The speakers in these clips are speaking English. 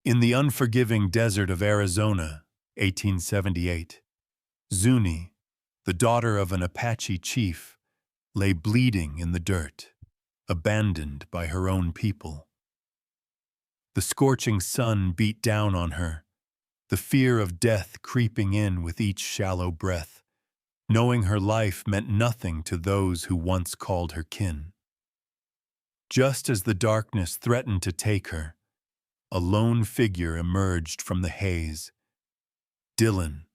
In the unforgiving desert of Arizona, 1878, Zuni, the daughter of an Apache chief, lay bleeding in the dirt, abandoned by her own people. The scorching sun beat down on her, the fear of death creeping in with each shallow breath, knowing her life meant nothing to those who once called her kin. Just as the darkness threatened to take her, a lone figure emerged from the haze. Dillon,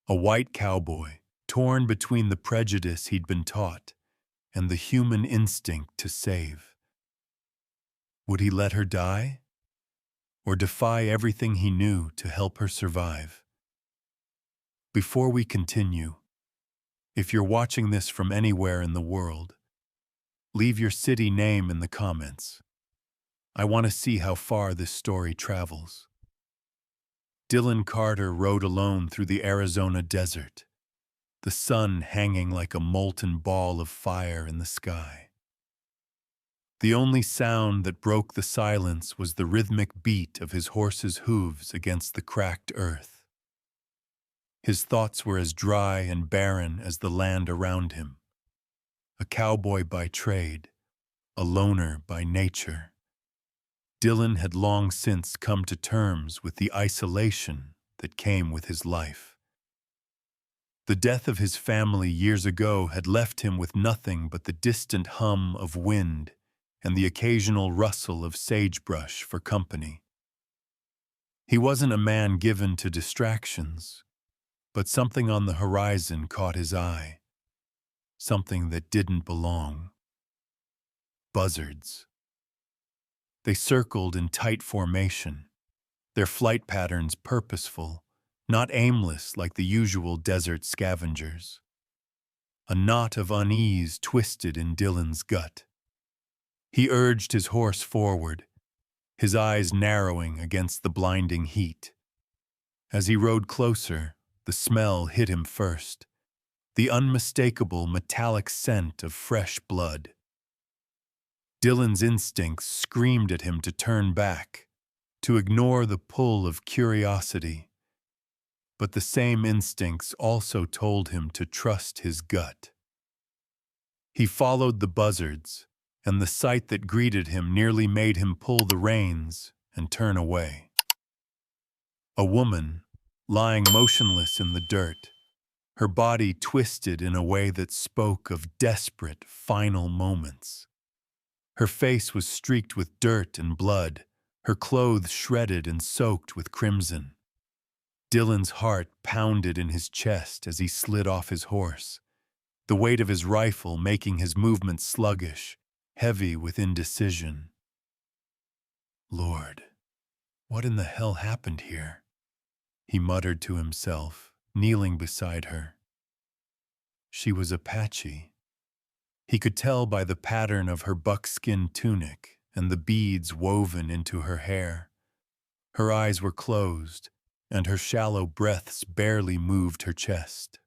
a white cowboy, torn between the prejudice he'd been taught and the human instinct to save. Would he let her die? Or defy everything he knew to help her survive? Before we continue, if you're watching this from anywhere in the world, leave your city name in the comments. I want to see how far this story travels. Dillon Carter rode alone through the Arizona desert, the sun hanging like a molten ball of fire in the sky. The only sound that broke the silence was the rhythmic beat of his horse's hooves against the cracked earth. His thoughts were as dry and barren as the land around him. A cowboy by trade, a loner by nature, Dillon had long since come to terms with the isolation that came with his life. The death of his family years ago had left him with nothing but the distant hum of wind and the occasional rustle of sagebrush for company. He wasn't a man given to distractions, but something on the horizon caught his eye, something that didn't belong. Buzzards. They circled in tight formation, their flight patterns purposeful, not aimless like the usual desert scavengers. A knot of unease twisted in Dillon's gut. He urged his horse forward, his eyes narrowing against the blinding heat. As he rode closer, the smell hit him first, the unmistakable metallic scent of fresh blood. Dillon's instincts screamed at him to turn back, to ignore the pull of curiosity. But the same instincts also told him to trust his gut. He followed the buzzards, and the sight that greeted him nearly made him pull the reins and turn away. A woman, lying motionless in the dirt, her body twisted in a way that spoke of desperate, final moments. Her face was streaked with dirt and blood, her clothes shredded and soaked with crimson. Dillon's heart pounded in his chest as he slid off his horse, the weight of his rifle making his movements sluggish, heavy with indecision. Lord, what in the hell happened here? He muttered to himself, kneeling beside her. She was Apache. He could tell by the pattern of her buckskin tunic and the beads woven into her hair. Her eyes were closed, and her shallow breaths barely moved her chest.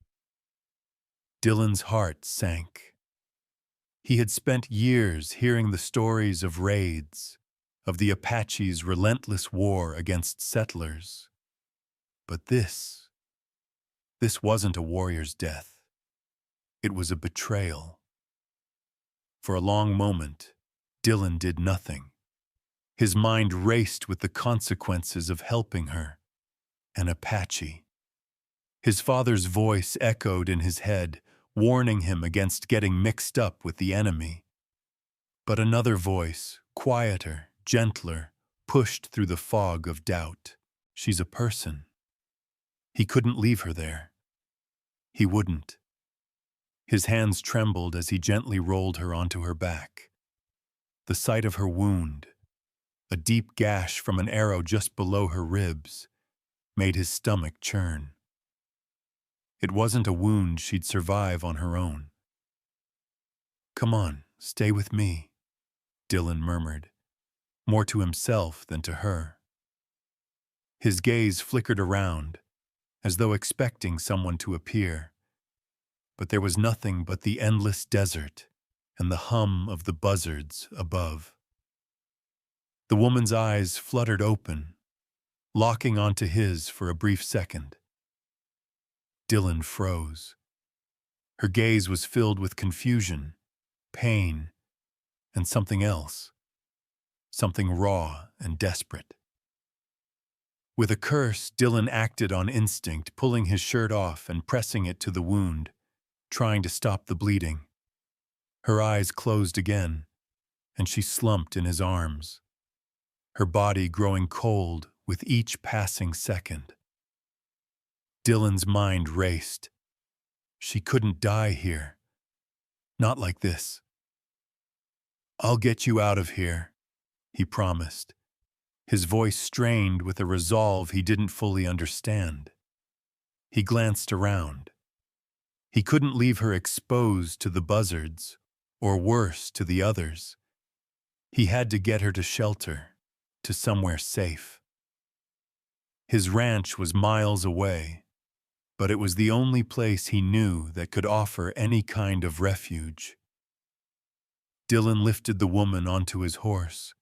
Dillon's heart sank. He had spent years hearing the stories of raids, of the Apache's relentless war against settlers. But this wasn't a warrior's death. It was a betrayal. For a long moment, Dillon did nothing. His mind raced with the consequences of helping her. An Apache. His father's voice echoed in his head, warning him against getting mixed up with the enemy. But another voice, quieter, gentler, pushed through the fog of doubt. She's a person. He couldn't leave her there. He wouldn't. His hands trembled as he gently rolled her onto her back. The sight of her wound, a deep gash from an arrow just below her ribs, made his stomach churn. It wasn't a wound she'd survive on her own. Come on, stay with me, Dillon murmured, more to himself than to her. His gaze flickered around, as though expecting someone to appear. But there was nothing but the endless desert and the hum of the buzzards above. The woman's eyes fluttered open, locking onto his for a brief second. Dillon froze. Her gaze was filled with confusion, pain, and something else, something raw and desperate. With a curse, Dillon acted on instinct, pulling his shirt off and pressing it to the wound, trying to stop the bleeding. Her eyes closed again, and she slumped in his arms, her body growing cold with each passing second. Dillon's mind raced. She couldn't die here. Not like this. "I'll get you out of here," he promised, his voice strained with a resolve he didn't fully understand. He glanced around. He couldn't leave her exposed to the buzzards, or worse, to the others. He had to get her to shelter, to somewhere safe. His ranch was miles away, but it was the only place he knew that could offer any kind of refuge. Dillon lifted the woman onto his horse,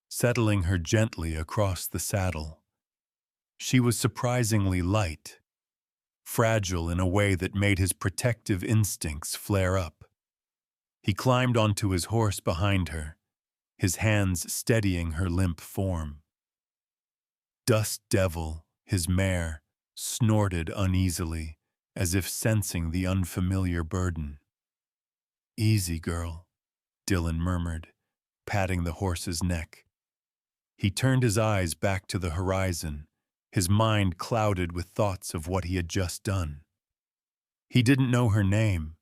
settling her gently across the saddle. She was surprisingly light, fragile in a way that made his protective instincts flare up. He climbed onto his horse behind her, his hands steadying her limp form. Dust Devil, his mare, snorted uneasily, as if sensing the unfamiliar burden. "Easy, girl," Dillon murmured, patting the horse's neck. He turned his eyes back to the horizon, his mind clouded with thoughts of what he had just done. He didn't know her name.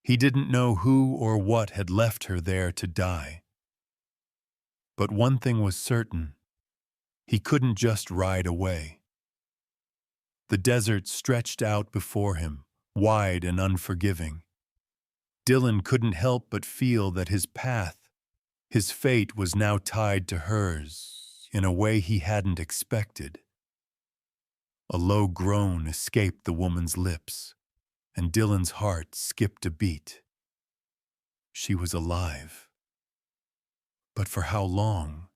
He didn't know who or what had left her there to die. But one thing was certain. He couldn't just ride away. The desert stretched out before him, wide and unforgiving. Dillon couldn't help but feel that his path, his fate, was now tied to hers in a way he hadn't expected. A low groan escaped the woman's lips, and Dillon's heart skipped a beat. She was alive. But for how long?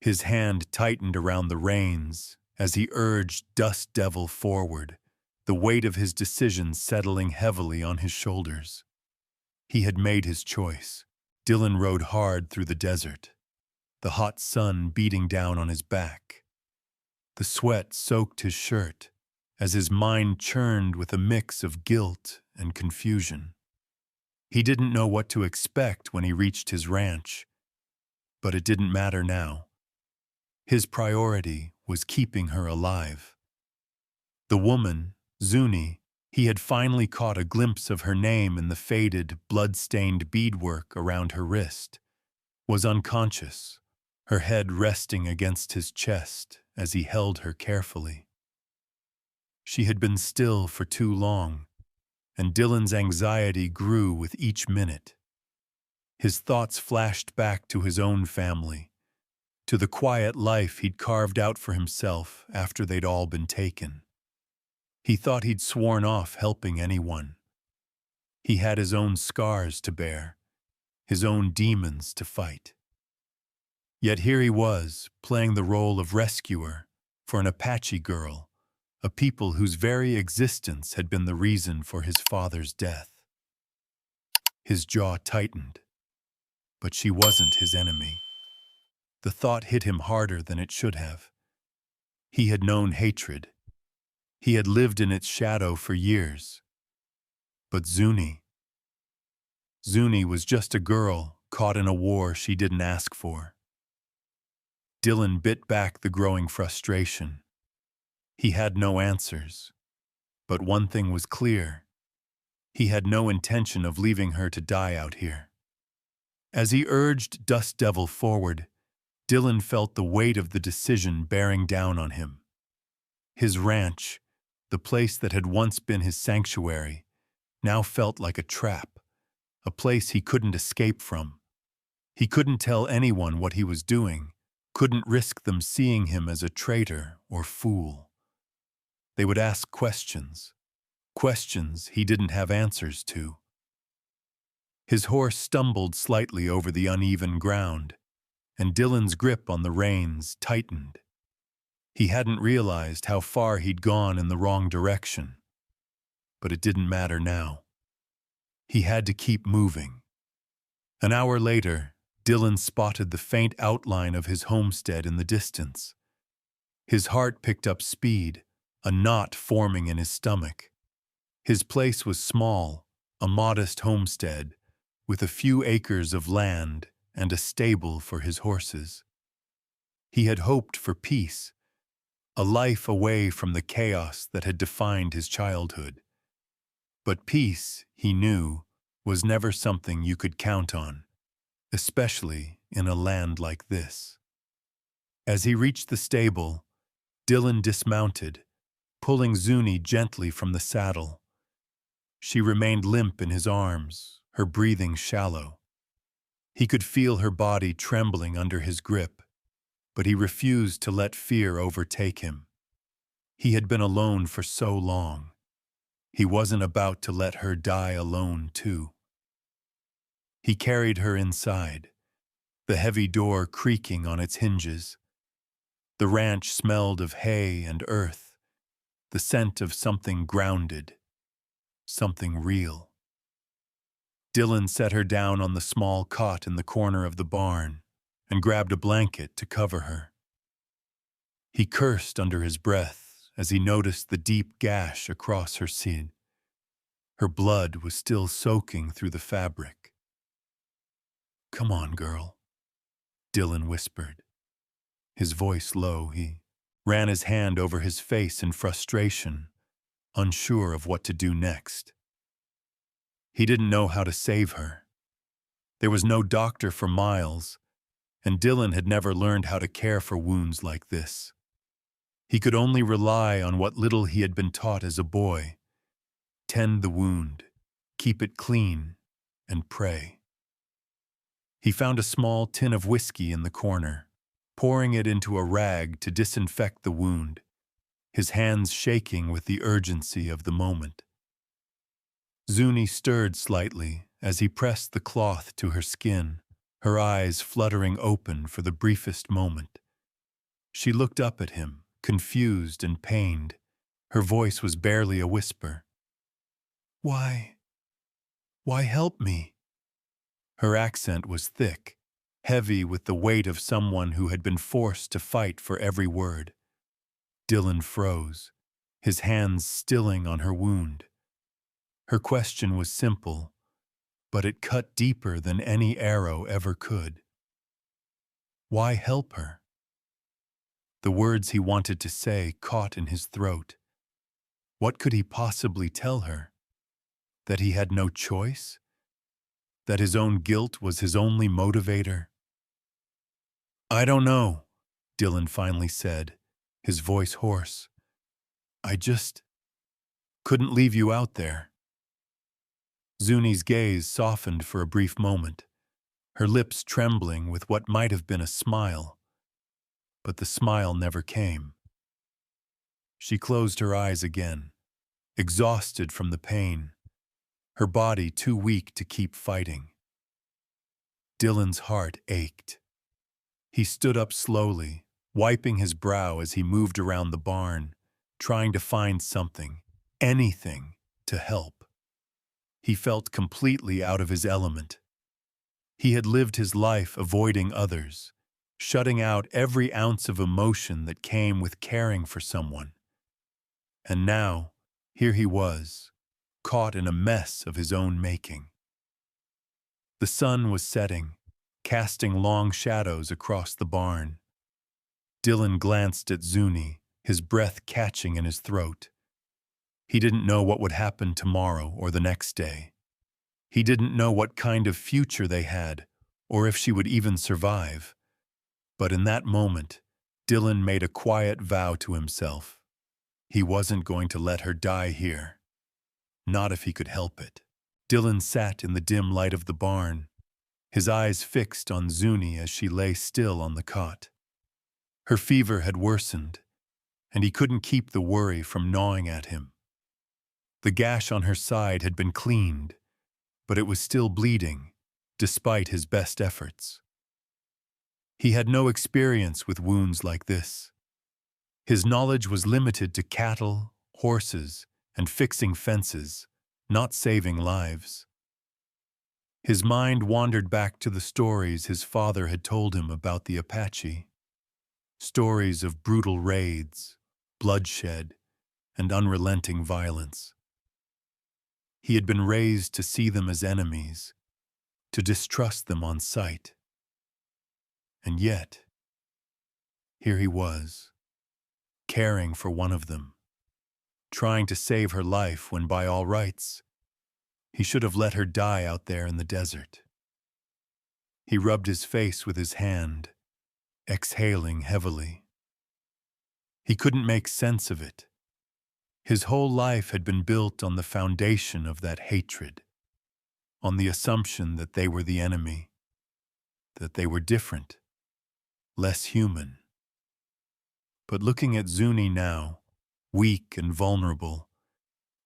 His hand tightened around the reins as he urged Dust Devil forward, the weight of his decision settling heavily on his shoulders. He had made his choice. Dillon rode hard through the desert, the hot sun beating down on his back. The sweat soaked his shirt as his mind churned with a mix of guilt and confusion. He didn't know what to expect when he reached his ranch, but it didn't matter now. His priority was keeping her alive. The woman, Zuni, he had finally caught a glimpse of her name in the faded, blood-stained beadwork around her wrist, was unconscious, her head resting against his chest as he held her carefully. She had been still for too long, and Dillon's anxiety grew with each minute. His thoughts flashed back to his own family, to the quiet life he'd carved out for himself after they'd all been taken. He thought he'd sworn off helping anyone. He had his own scars to bear, his own demons to fight. Yet here he was, playing the role of rescuer for an Apache girl, a people whose very existence had been the reason for his father's death. His jaw tightened, but she wasn't his enemy. The thought hit him harder than it should have. He had known hatred. He had lived in its shadow for years. But Zuni was just a girl caught in a war she didn't ask for. Dillon bit back the growing frustration. He had no answers. But one thing was clear. He had no intention of leaving her to die out here. As he urged Dust Devil forward, Dillon felt the weight of the decision bearing down on him. His ranch, the place that had once been his sanctuary, now felt like a trap, a place he couldn't escape from. He couldn't tell anyone what he was doing, couldn't risk them seeing him as a traitor or fool. They would ask questions he didn't have answers to. His horse stumbled slightly over the uneven ground, and Dillon's grip on the reins tightened. He hadn't realized how far he'd gone in the wrong direction. But it didn't matter now. He had to keep moving. An hour later, Dillon spotted the faint outline of his homestead in the distance. His heart picked up speed, a knot forming in his stomach. His place was small, a modest homestead, with a few acres of land and a stable for his horses. He had hoped for peace, a life away from the chaos that had defined his childhood. But peace, he knew, was never something you could count on, especially in a land like this. As he reached the stable, Dillon dismounted, pulling Zuni gently from the saddle. She remained limp in his arms, her breathing shallow. He could feel her body trembling under his grip, but he refused to let fear overtake him. He had been alone for so long. He wasn't about to let her die alone, too. He carried her inside, the heavy door creaking on its hinges. The ranch smelled of hay and earth, the scent of something grounded, something real. Dillon set her down on the small cot in the corner of the barn and grabbed a blanket to cover her. He cursed under his breath as he noticed the deep gash across her skin. Her blood was still soaking through the fabric. "Come on, girl," Dillon whispered. His voice low, he ran his hand over his face in frustration, unsure of what to do next. He didn't know how to save her. There was no doctor for miles, and Dillon had never learned how to care for wounds like this. He could only rely on what little he had been taught as a boy: tend the wound, keep it clean, and pray. He found a small tin of whiskey in the corner, pouring it into a rag to disinfect the wound, his hands shaking with the urgency of the moment. Zuni stirred slightly as he pressed the cloth to her skin, her eyes fluttering open for the briefest moment. She looked up at him, confused and pained. Her voice was barely a whisper. Why help me?" Her accent was thick, heavy with the weight of someone who had been forced to fight for every word. Dillon froze, his hands stilling on her wound. Her question was simple, but it cut deeper than any arrow ever could. Why help her? The words he wanted to say caught in his throat. What could he possibly tell her? That he had no choice? That his own guilt was his only motivator? "I don't know," Dillon finally said, his voice hoarse. "I just couldn't leave you out there." Zuni's gaze softened for a brief moment, her lips trembling with what might have been a smile. But the smile never came. She closed her eyes again, exhausted from the pain, her body too weak to keep fighting. Dillon's heart ached. He stood up slowly, wiping his brow as he moved around the barn, trying to find something, anything, to help. He felt completely out of his element. He had lived his life avoiding others, shutting out every ounce of emotion that came with caring for someone. And now, here he was, caught in a mess of his own making. The sun was setting, casting long shadows across the barn. Dillon glanced at Zuni, his breath catching in his throat. He didn't know what would happen tomorrow or the next day. He didn't know what kind of future they had, or if she would even survive. But in that moment, Dillon made a quiet vow to himself. He wasn't going to let her die here. Not if he could help it. Dillon sat in the dim light of the barn, his eyes fixed on Zuni as she lay still on the cot. Her fever had worsened, and he couldn't keep the worry from gnawing at him. The gash on her side had been cleaned, but it was still bleeding, despite his best efforts. He had no experience with wounds like this. His knowledge was limited to cattle, horses, and fixing fences, not saving lives. His mind wandered back to the stories his father had told him about the Apache. Stories of brutal raids, bloodshed, and unrelenting violence. He had been raised to see them as enemies, to distrust them on sight. And yet, here he was, caring for one of them, trying to save her life when by all rights, he should have let her die out there in the desert. He rubbed his face with his hand, exhaling heavily. He couldn't make sense of it. His whole life had been built on the foundation of that hatred, on the assumption that they were the enemy, that they were different, less human. But looking at Zuni now, weak and vulnerable,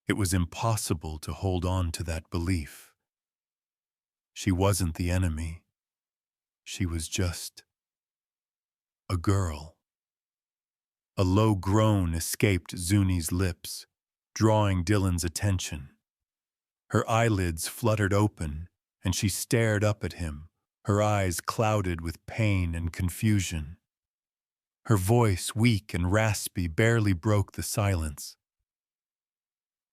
it was impossible to hold on to that belief. She wasn't the enemy. She was just a girl. A low groan escaped Zuni's lips, drawing Dillon's attention. Her eyelids fluttered open, and she stared up at him, her eyes clouded with pain and confusion. Her voice, weak and raspy, barely broke the silence.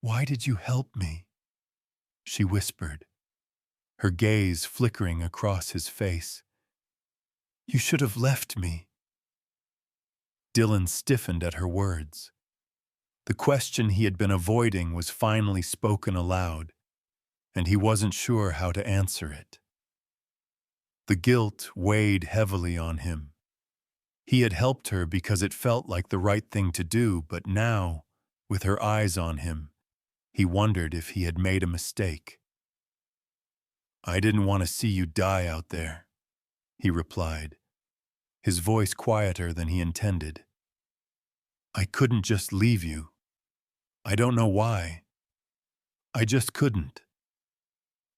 "Why did you help me?" she whispered, her gaze flickering across his face. "You should have left me." Dillon stiffened at her words. The question he had been avoiding was finally spoken aloud, and he wasn't sure how to answer it. The guilt weighed heavily on him. He had helped her because it felt like the right thing to do, but now, with her eyes on him, he wondered if he had made a mistake. "I didn't want to see you die out there," he replied, his voice quieter than he intended. "I couldn't just leave you. I don't know why. I just couldn't."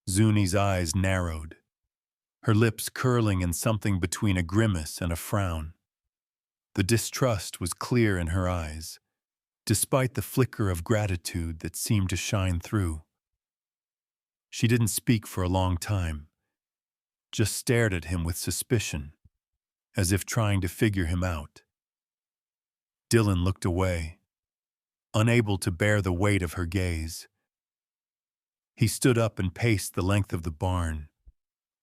Zuni's eyes narrowed, her lips curling in something between a grimace and a frown. The distrust was clear in her eyes, despite the flicker of gratitude that seemed to shine through. She didn't speak for a long time, just stared at him with suspicion, as if trying to figure him out. Dillon looked away, unable to bear the weight of her gaze. He stood up and paced the length of the barn,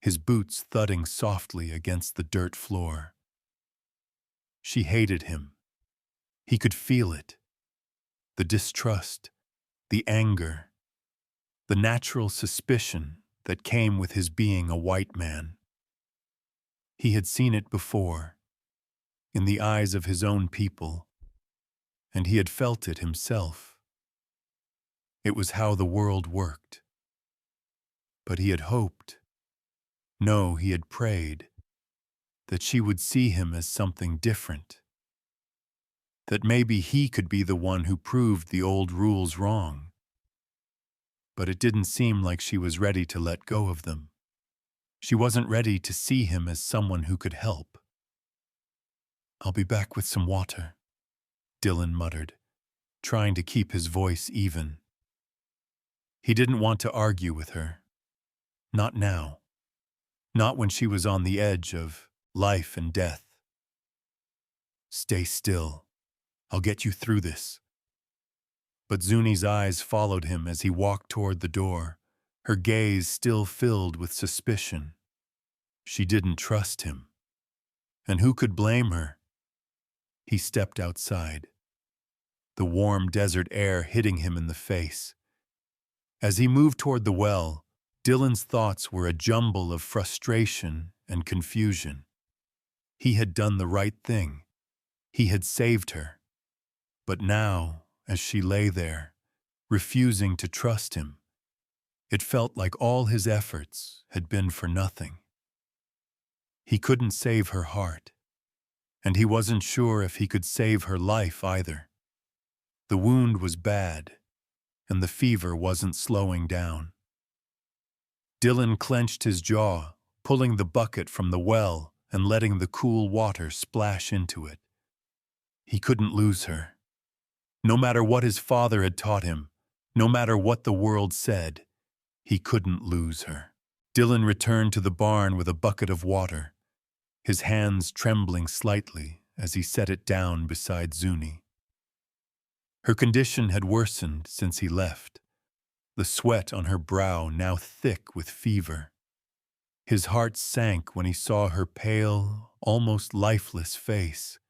his boots thudding softly against the dirt floor. She hated him. He could feel it. The distrust, the anger, the natural suspicion that came with his being a white man. He had seen it before, in the eyes of his own people, and he had felt it himself. It was how the world worked. But he had hoped, no, he had prayed, that she would see him as something different. That maybe he could be the one who proved the old rules wrong. But it didn't seem like she was ready to let go of them. She wasn't ready to see him as someone who could help. "I'll be back with some water," Dillon muttered, trying to keep his voice even. He didn't want to argue with her. Not now. Not when she was on the edge of life and death. "Stay still. I'll get you through this." But Zuni's eyes followed him as he walked toward the door, her gaze still filled with suspicion. She didn't trust him. And who could blame her? He stepped outside, the warm desert air hitting him in the face. As he moved toward the well, Dillon's thoughts were a jumble of frustration and confusion. He had done the right thing. He had saved her. But now, as she lay there, refusing to trust him, it felt like all his efforts had been for nothing. He couldn't save her heart, and he wasn't sure if he could save her life either. The wound was bad, and the fever wasn't slowing down. Dillon clenched his jaw, pulling the bucket from the well and letting the cool water splash into it. He couldn't lose her. No matter what his father had taught him, no matter what the world said, he couldn't lose her. Dillon returned to the barn with a bucket of water, his hands trembling slightly as he set it down beside Zuni. Her condition had worsened since he left, the sweat on her brow now thick with fever. His heart sank when he saw her pale, almost lifeless face.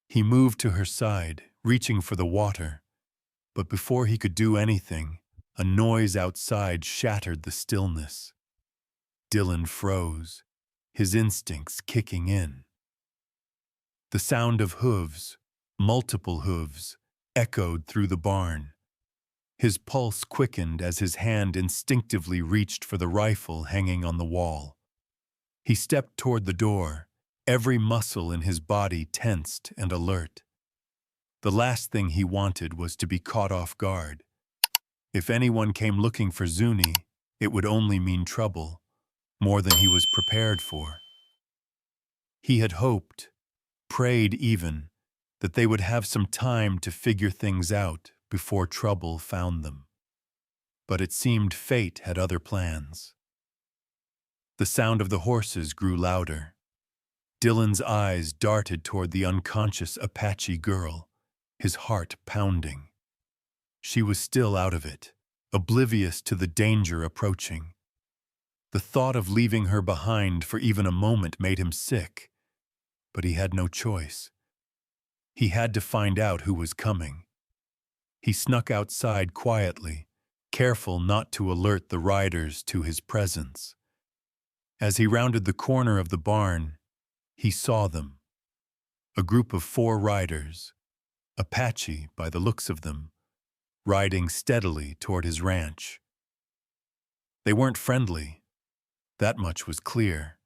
He moved to her side, reaching for the water, but before he could do anything, a noise outside shattered the stillness. Dillon froze, his instincts kicking in. The sound of hooves, multiple hooves, echoed through the barn. His pulse quickened as his hand instinctively reached for the rifle hanging on the wall. He stepped toward the door, every muscle in his body tensed and alert. The last thing he wanted was to be caught off guard. If anyone came looking for Zuni, it would only mean trouble, more than he was prepared for. He had hoped, prayed even, that they would have some time to figure things out before trouble found them. But it seemed fate had other plans. The sound of the horses grew louder. Dillon's eyes darted toward the unconscious Apache girl, his heart pounding. She was still out of it, oblivious to the danger approaching. The thought of leaving her behind for even a moment made him sick, but he had no choice. He had to find out who was coming. He snuck outside quietly, careful not to alert the riders to his presence. As he rounded the corner of the barn, he saw them. A group of 4 riders, Apache by the looks of them, riding steadily toward his ranch. They weren't friendly, that much was clear.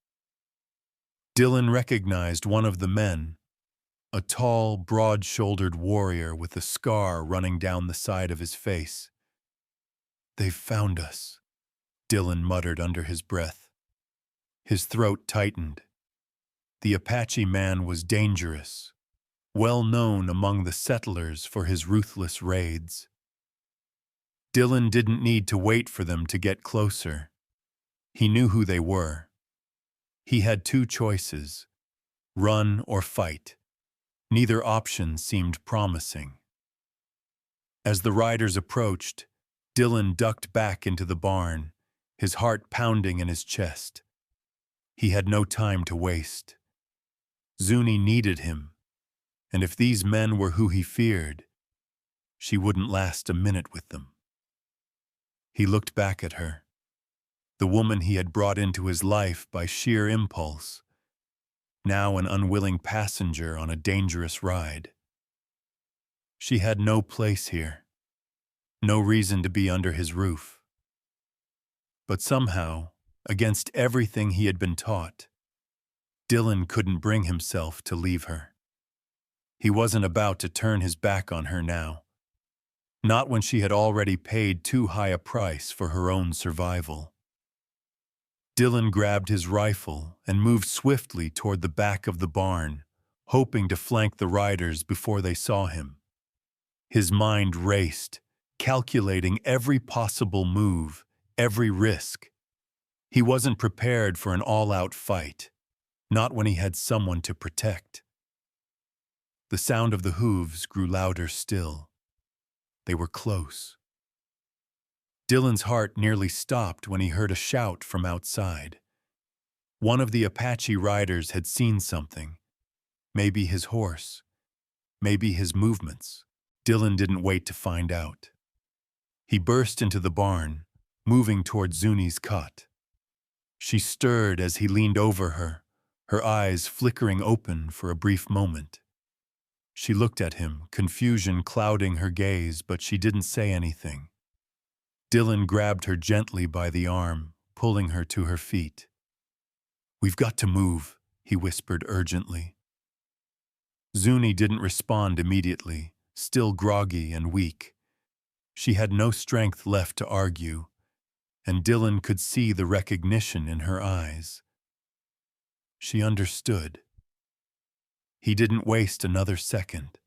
Dillon recognized one of the men, a tall, broad-shouldered warrior with a scar running down the side of his face. "They've found us," Dillon muttered under his breath. His throat tightened. The Apache man was dangerous, well known among the settlers for his ruthless raids. Dillon didn't need to wait for them to get closer. He knew who they were. He had 2 choices, run or fight. Neither option seemed promising. As the riders approached, Dillon ducked back into the barn, his heart pounding in his chest. He had no time to waste. Zuni needed him, and if these men were who he feared, she wouldn't last a minute with them. He looked back at her, the woman he had brought into his life by sheer impulse, now an unwilling passenger on a dangerous ride. She had no place here, no reason to be under his roof. But somehow, against everything he had been taught, Dillon couldn't bring himself to leave her. He wasn't about to turn his back on her now, not when she had already paid too high a price for her own survival. Dillon grabbed his rifle and moved swiftly toward the back of the barn, hoping to flank the riders before they saw him. His mind raced, calculating every possible move, every risk. He wasn't prepared for an all-out fight, not when he had someone to protect. The sound of the hooves grew louder still. They were close. Dillon's heart nearly stopped when he heard a shout from outside. One of the Apache riders had seen something. Maybe his horse. Maybe his movements. Dillon didn't wait to find out. He burst into the barn, moving toward Zuni's cot. She stirred as he leaned over her, her eyes flickering open for a brief moment. She looked at him, confusion clouding her gaze, but she didn't say anything. Dillon grabbed her gently by the arm, pulling her to her feet. "We've got to move," he whispered urgently. Zuni didn't respond immediately, still groggy and weak. She had no strength left to argue, and Dillon could see the recognition in her eyes. She understood. He didn't waste another second.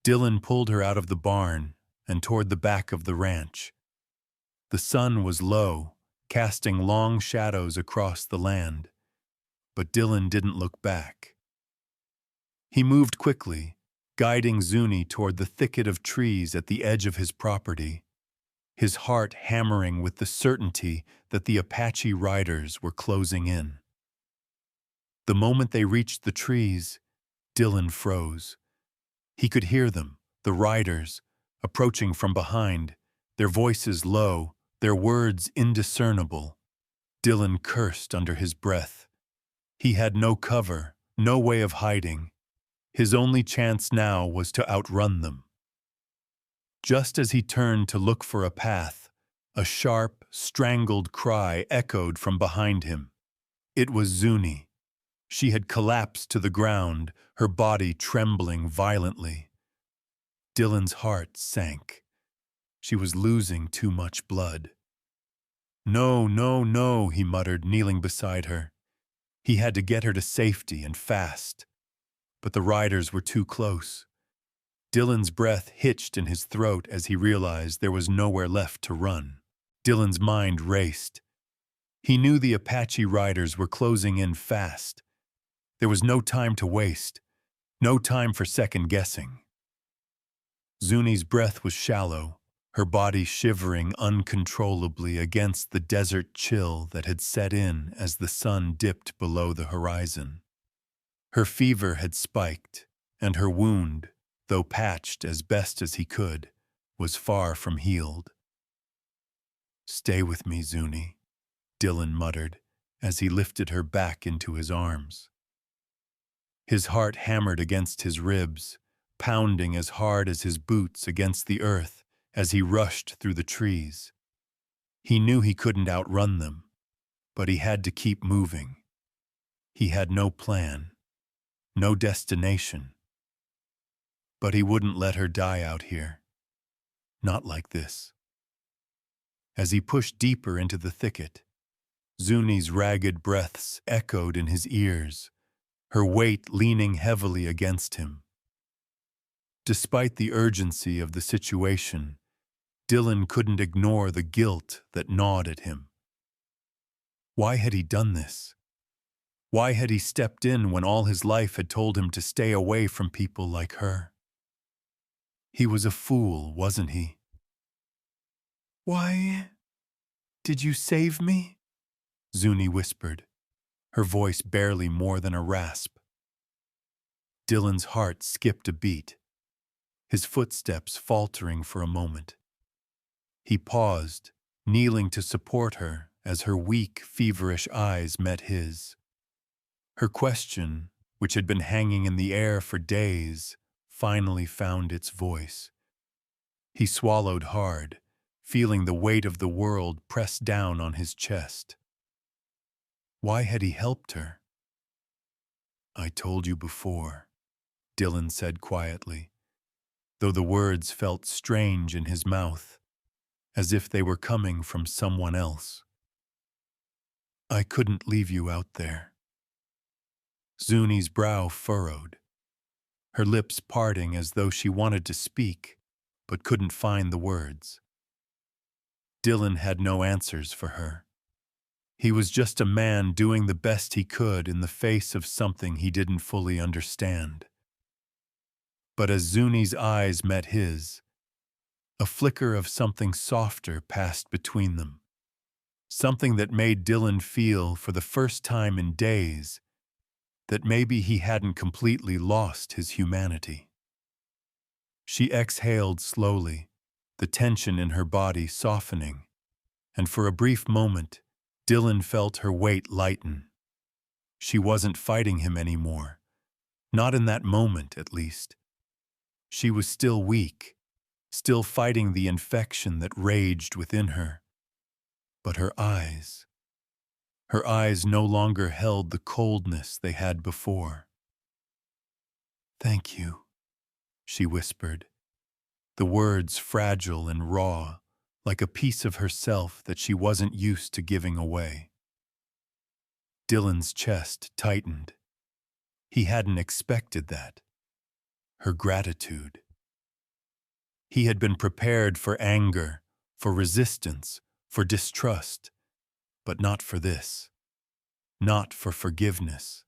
Dillon pulled her out of the barn and toward the back of the ranch. The sun was low, casting long shadows across the land, but Dillon didn't look back. He moved quickly, guiding Zuni toward the thicket of trees at the edge of his property, his heart hammering with the certainty that the Apache riders were closing in. The moment they reached the trees, Dillon froze. He could hear them, the riders, approaching from behind, their voices low, their words indiscernible. Dillon cursed under his breath. He had no cover, no way of hiding. His only chance now was to outrun them. Just as he turned to look for a path, a sharp, strangled cry echoed from behind him. It was Zuni. She had collapsed to the ground, her body trembling violently. Dillon's heart sank. She was losing too much blood. "No, no, no," he muttered, kneeling beside her. He had to get her to safety and fast. But the riders were too close. Dillon's breath hitched in his throat as he realized there was nowhere left to run. Dillon's mind raced. He knew the Apache riders were closing in fast. There was no time to waste, no time for second-guessing. Zuni's breath was shallow, her body shivering uncontrollably against the desert chill that had set in as the sun dipped below the horizon. Her fever had spiked, and her wound, though patched as best as he could, was far from healed. "Stay with me, Zuni," Dillon muttered as he lifted her back into his arms. His heart hammered against his ribs, pounding as hard as his boots against the earth as he rushed through the trees. He knew he couldn't outrun them, but he had to keep moving. He had no plan, no destination. But he wouldn't let her die out here. Not like this. As he pushed deeper into the thicket, Zuni's ragged breaths echoed in his ears, her weight leaning heavily against him. Despite the urgency of the situation, Dillon couldn't ignore the guilt that gnawed at him. Why had he done this? Why had he stepped in when all his life had told him to stay away from people like her? He was a fool, wasn't he? "Why did you save me?" Zuni whispered, her voice barely more than a rasp. Dillon's heart skipped a beat, his footsteps faltering for a moment. He paused, kneeling to support her as her weak, feverish eyes met his. Her question, which had been hanging in the air for days, finally found its voice. He swallowed hard, feeling the weight of the world press down on his chest. Why had he helped her? "I told you before," Dillon said quietly, though the words felt strange in his mouth, as if they were coming from someone else. "I couldn't leave you out there." Zuni's brow furrowed, her lips parting as though she wanted to speak, but couldn't find the words. Dillon had no answers for her. He was just a man doing the best he could in the face of something he didn't fully understand. But as Zuni's eyes met his, a flicker of something softer passed between them, something that made Dillon feel, for the first time in days, that maybe he hadn't completely lost his humanity. She exhaled slowly, the tension in her body softening, and for a brief moment, Dillon felt her weight lighten. She wasn't fighting him anymore, not in that moment at least. She was still weak, still fighting the infection that raged within her. But her eyes no longer held the coldness they had before. "Thank you," she whispered, the words fragile and raw, like a piece of herself that she wasn't used to giving away. Dillon's chest tightened. He hadn't expected that. Her gratitude, He had been prepared for anger, for resistance, for distrust, but not for this, not for forgiveness.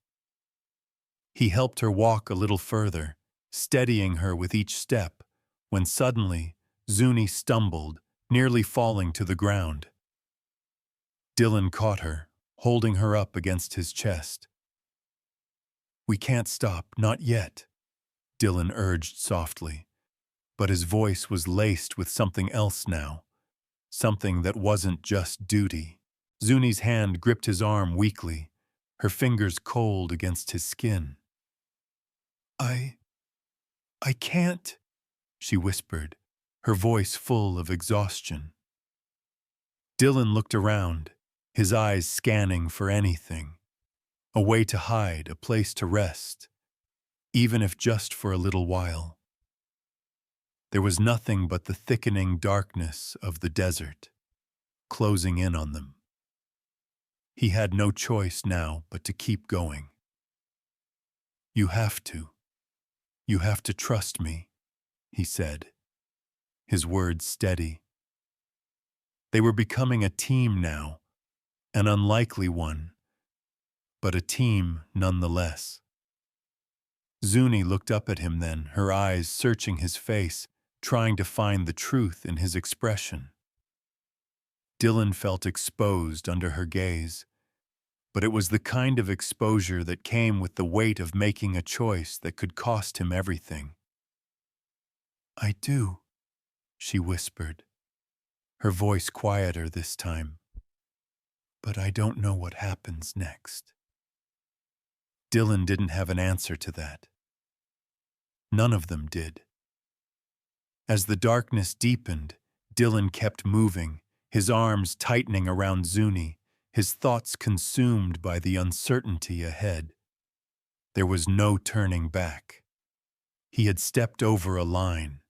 He helped her walk a little further, steadying her with each step, when suddenly Zuni stumbled, nearly falling to the ground. Dillon caught her, holding her up against his chest. "We can't stop, not yet," Dillon urged softly, but his voice was laced with something else now, something that wasn't just duty. Zuni's hand gripped his arm weakly, her fingers cold against his skin. I can't," she whispered, her voice full of exhaustion. Dillon looked around, his eyes scanning for anything. A way to hide, a place to rest, even if just for a little while. There was nothing but the thickening darkness of the desert, closing in on them. He had no choice now but to keep going. You have to trust me," he said, his words steady. They were becoming a team now, an unlikely one, but a team nonetheless. Zuni looked up at him then, her eyes searching his face, trying to find the truth in his expression. Dillon felt exposed under her gaze, but it was the kind of exposure that came with the weight of making a choice that could cost him everything. "I do," she whispered, her voice quieter this time. "But I don't know what happens next." Dillon didn't have an answer to that. None of them did. As the darkness deepened, Dillon kept moving, his arms tightening around Zuni, his thoughts consumed by the uncertainty ahead. There was no turning back. He had stepped over a line,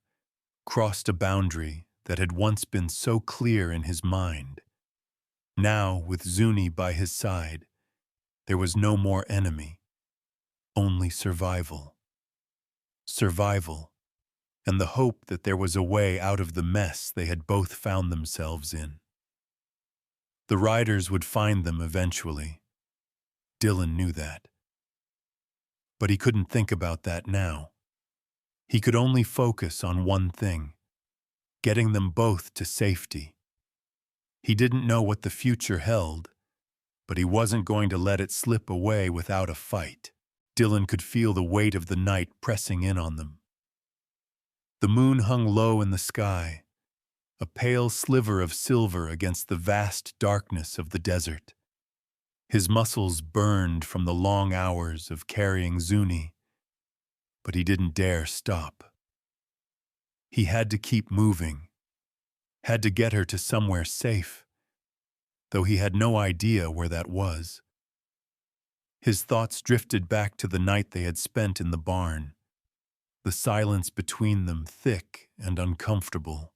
crossed a boundary that had once been so clear in his mind. Now, with Zuni by his side, there was no more enemy, only survival. Survival, and the hope that there was a way out of the mess they had both found themselves in. The riders would find them eventually. Dillon knew that. But he couldn't think about that now. He could only focus on one thing, getting them both to safety. He didn't know what the future held, but he wasn't going to let it slip away without a fight. Dillon could feel the weight of the night pressing in on them. The moon hung low in the sky, a pale sliver of silver against the vast darkness of the desert. His muscles burned from the long hours of carrying Zuni, but he didn't dare stop. He had to keep moving, had to get her to somewhere safe, though he had no idea where that was. His thoughts drifted back to the night they had spent in the barn, the silence between them thick and uncomfortable.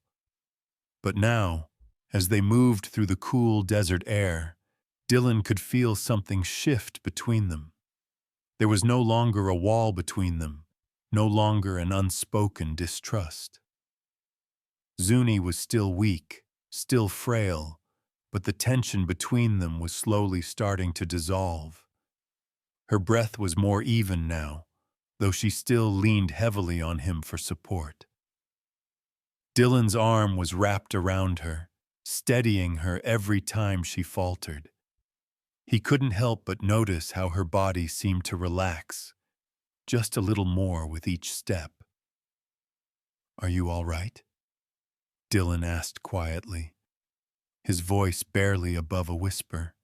But now, as they moved through the cool desert air, Dillon could feel something shift between them. There was no longer a wall between them, no longer an unspoken distrust. Zuni was still weak, still frail, but the tension between them was slowly starting to dissolve. Her breath was more even now, though she still leaned heavily on him for support. Dillon's arm was wrapped around her, steadying her every time she faltered. He couldn't help but notice how her body seemed to relax, just a little more with each step. "Are you all right?" Dillon asked quietly, his voice barely above a whisper.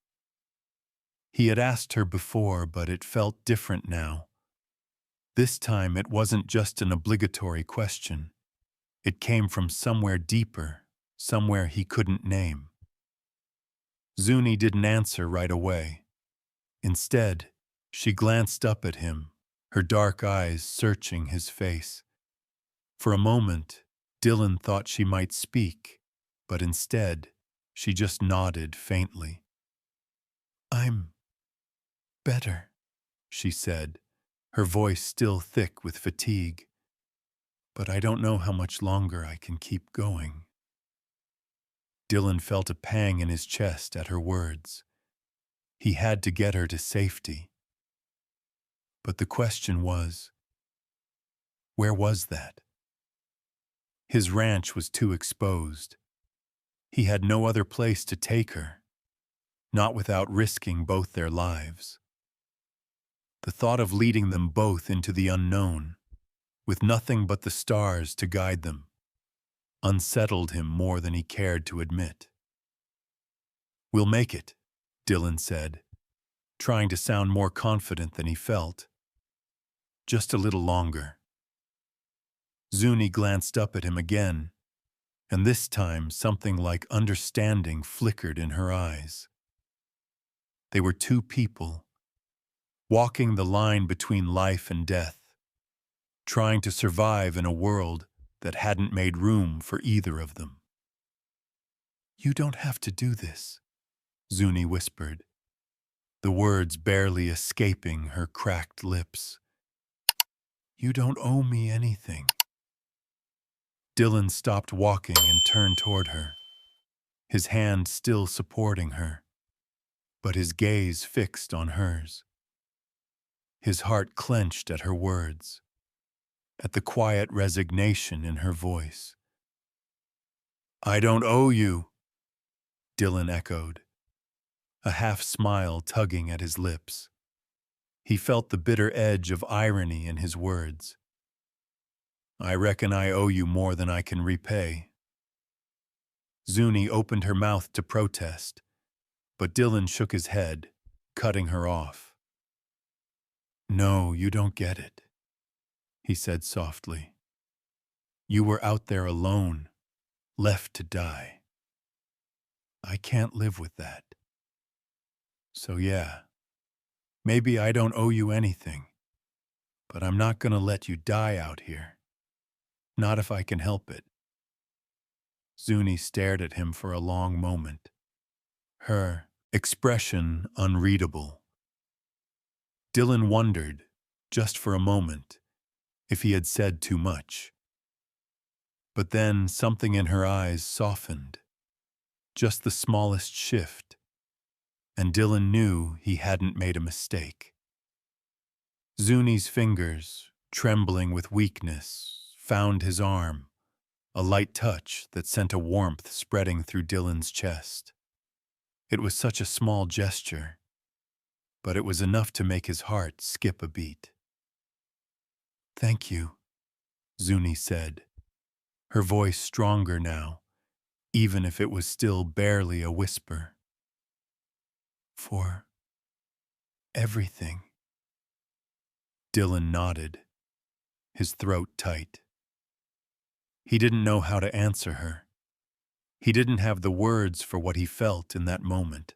He had asked her before, but it felt different now. This time it wasn't just an obligatory question. It came from somewhere deeper, somewhere he couldn't name. Zuni didn't answer right away. Instead, she glanced up at him, her dark eyes searching his face. For a moment, Dillon thought she might speak, but instead, she just nodded faintly. "I'm better," she said, her voice still thick with fatigue. but I don't know how much longer I can keep going. Dillon felt a pang in his chest at her words. He had to get her to safety. But the question was, where was that? His ranch was too exposed. He had no other place to take her, not without risking both their lives. The thought of leading them both into the unknown, with nothing but the stars to guide them, unsettled him more than he cared to admit. "We'll make it," Dillon said, trying to sound more confident than he felt. "Just a little longer." Zuni glanced up at him again, and this time something like understanding flickered in her eyes. They were two people, walking the line between life and death, trying to survive in a world that hadn't made room for either of them. "You don't have to do this," Zuni whispered, the words barely escaping her cracked lips. "You don't owe me anything." Dillon stopped walking and turned toward her, his hand still supporting her, but his gaze fixed on hers. His heart clenched at her words, at the quiet resignation in her voice. "I don't owe you," Dillon echoed, a half-smile tugging at his lips. He felt the bitter edge of irony in his words. "I reckon I owe you more than I can repay." Zuni opened her mouth to protest, but Dillon shook his head, cutting her off. "No, you don't get it," he said softly. "You were out there alone, left to die. I can't live with that. So yeah, maybe I don't owe you anything, but I'm not gonna let you die out here. Not if I can help it." Zuni stared at him for a long moment, her expression unreadable. Dillon wondered, just for a moment, if he had said too much. But then something in her eyes softened, just the smallest shift, and Dillon knew he hadn't made a mistake. Zuni's fingers, trembling with weakness, found his arm, a light touch that sent a warmth spreading through Dillon's chest. It was such a small gesture, but it was enough to make his heart skip a beat. "Thank you," Zuni said, her voice stronger now, even if it was still barely a whisper. "For everything." Dillon nodded, his throat tight. He didn't know how to answer her. He didn't have the words for what he felt in that moment.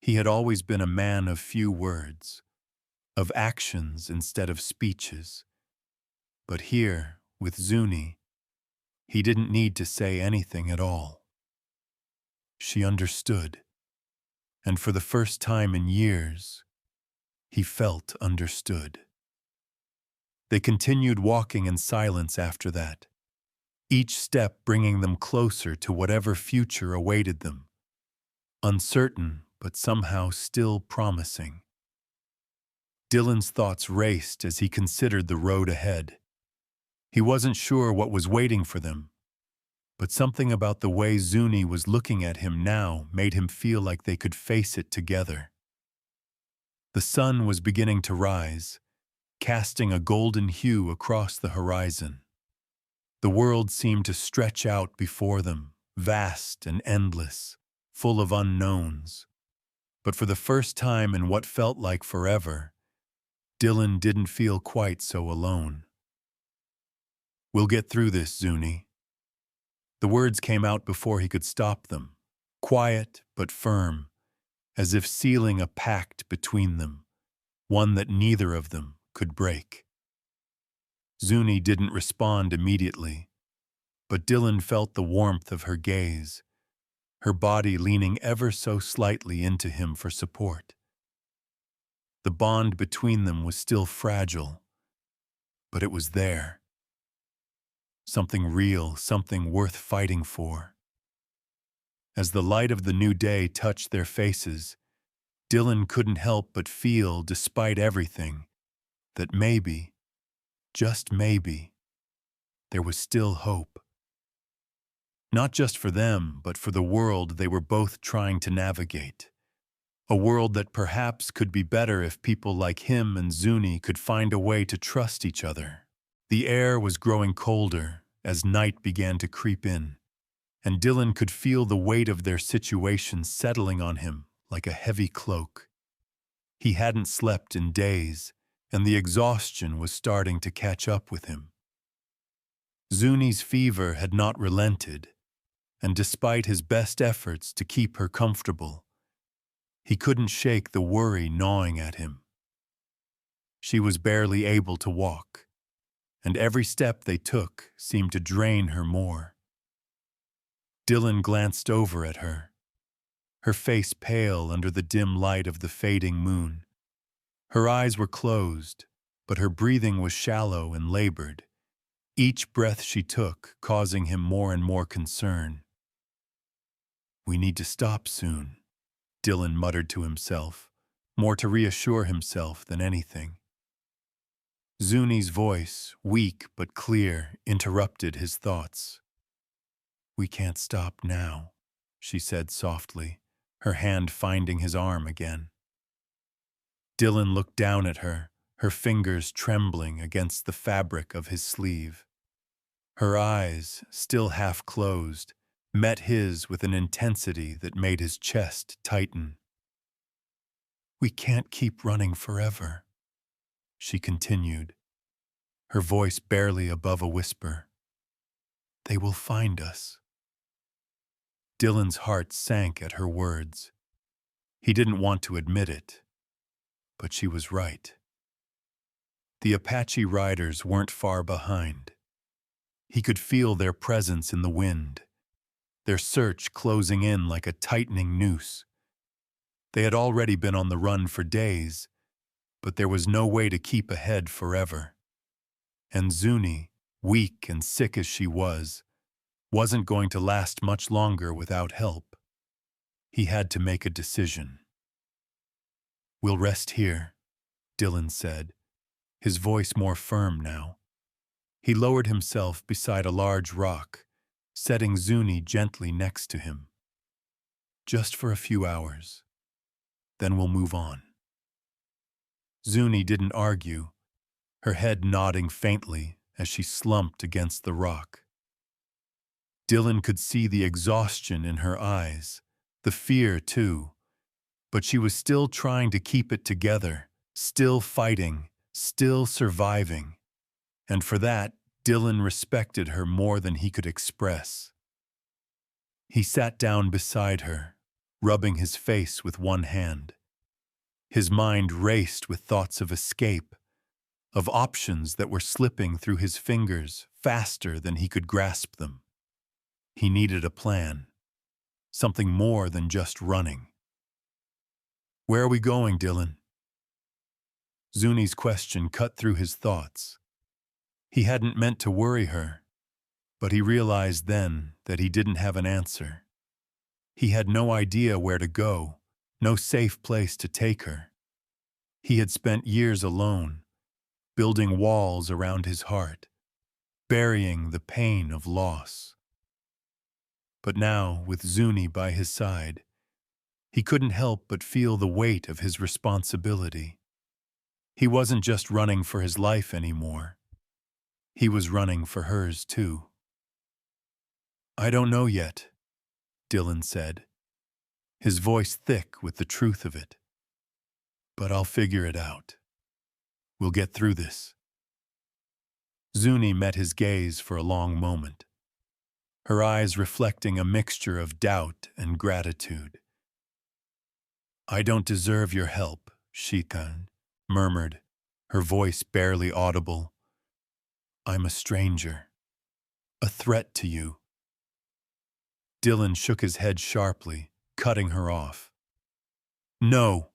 He had always been a man of few words, of actions instead of speeches. But here, with Zuni, he didn't need to say anything at all. She understood, and for the first time in years, he felt understood. They continued walking in silence after that, each step bringing them closer to whatever future awaited them, uncertain but somehow still promising. Dillon's thoughts raced as he considered the road ahead. He wasn't sure what was waiting for them, but something about the way Zuni was looking at him now made him feel like they could face it together. The sun was beginning to rise, casting a golden hue across the horizon. The world seemed to stretch out before them, vast and endless, full of unknowns. But for the first time in what felt like forever, Dillon didn't feel quite so alone. "We'll get through this, Zuni." The words came out before he could stop them, quiet but firm, as if sealing a pact between them, one that neither of them could break. Zuni didn't respond immediately, but Dillon felt the warmth of her gaze, her body leaning ever so slightly into him for support. The bond between them was still fragile, but it was there. something real, something worth fighting for. As the light of the new day touched their faces, Dillon couldn't help but feel, despite everything, that maybe, just maybe, there was still hope. Not just for them, but for the world they were both trying to navigate. A world that perhaps could be better if people like him and Zuni could find a way to trust each other. The air was growing colder as night began to creep in, and Dillon could feel the weight of their situation settling on him like a heavy cloak. He hadn't slept in days, and the exhaustion was starting to catch up with him. Zuni's fever had not relented, and despite his best efforts to keep her comfortable, he couldn't shake the worry gnawing at him. She was barely able to walk, and every step they took seemed to drain her more. Dillon glanced over at her, her face pale under the dim light of the fading moon. Her eyes were closed, but her breathing was shallow and labored, each breath she took causing him more and more concern. "We need to stop soon," Dillon muttered to himself, more to reassure himself than anything. Zuni's voice, weak but clear, interrupted his thoughts. "We can't stop now," she said softly, her hand finding his arm again. Dillon looked down at her, her fingers trembling against the fabric of his sleeve. Her eyes, still half closed, met his with an intensity that made his chest tighten. "We can't keep running forever," she continued, her voice barely above a whisper. "They will find us." Dillon's heart sank at her words. He didn't want to admit it, but she was right. The Apache riders weren't far behind. He could feel their presence in the wind, their search closing in like a tightening noose. They had already been on the run for days, but there was no way to keep ahead forever. And Zuni, weak and sick as she was, wasn't going to last much longer without help. He had to make a decision. "We'll rest here," Dillon said, his voice more firm now. He lowered himself beside a large rock, setting Zuni gently next to him. "Just for a few hours. Then we'll move on." Zuni didn't argue, her head nodding faintly as she slumped against the rock. Dillon could see the exhaustion in her eyes, the fear too, but she was still trying to keep it together, still fighting, still surviving. And for that, Dillon respected her more than he could express. He sat down beside her, rubbing his face with one hand. His mind raced with thoughts of escape, of options that were slipping through his fingers faster than he could grasp them. He needed a plan, something more than just running. "Where are we going, Dillon?" Zuni's question cut through his thoughts. He hadn't meant to worry her, but he realized then that he didn't have an answer. He had no idea where to go, no safe place to take her. He had spent years alone, building walls around his heart, burying the pain of loss. But now, with Zuni by his side, he couldn't help but feel the weight of his responsibility. He wasn't just running for his life anymore. He was running for hers too. "I don't know yet," Dillon said, his voice thick with the truth of it. "But I'll figure it out. We'll get through this." Zuni met his gaze for a long moment, her eyes reflecting a mixture of doubt and gratitude. "I don't deserve your help," she murmured, her voice barely audible. "I'm a stranger, a threat to you." Dillon shook his head sharply, cutting her off. "No,"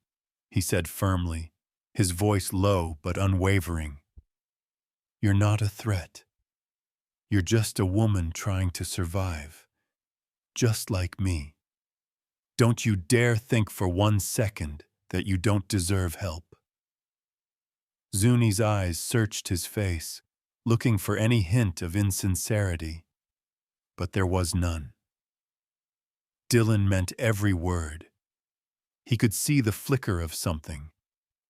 he said firmly, his voice low but unwavering. "You're not a threat. You're just a woman trying to survive, just like me. Don't you dare think for 1 second that you don't deserve help." Zuni's eyes searched his face, looking for any hint of insincerity, but there was none. Dillon meant every word. He could see the flicker of something,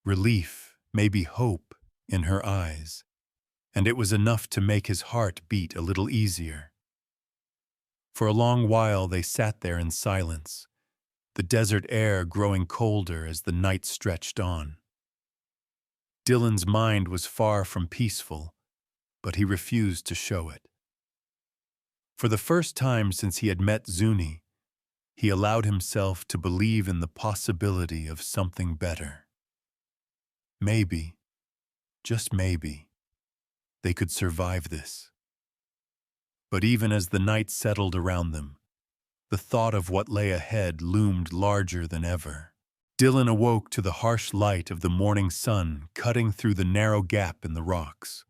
relief, maybe hope, in her eyes, and it was enough to make his heart beat a little easier. For a long while they sat there in silence, the desert air growing colder as the night stretched on. Dillon's mind was far from peaceful, but he refused to show it. For the first time since he had met Zuni, he allowed himself to believe in the possibility of something better. Maybe, just maybe, they could survive this. But even as the night settled around them, the thought of what lay ahead loomed larger than ever. Dillon awoke to the harsh light of the morning sun cutting through the narrow gap in the rocks.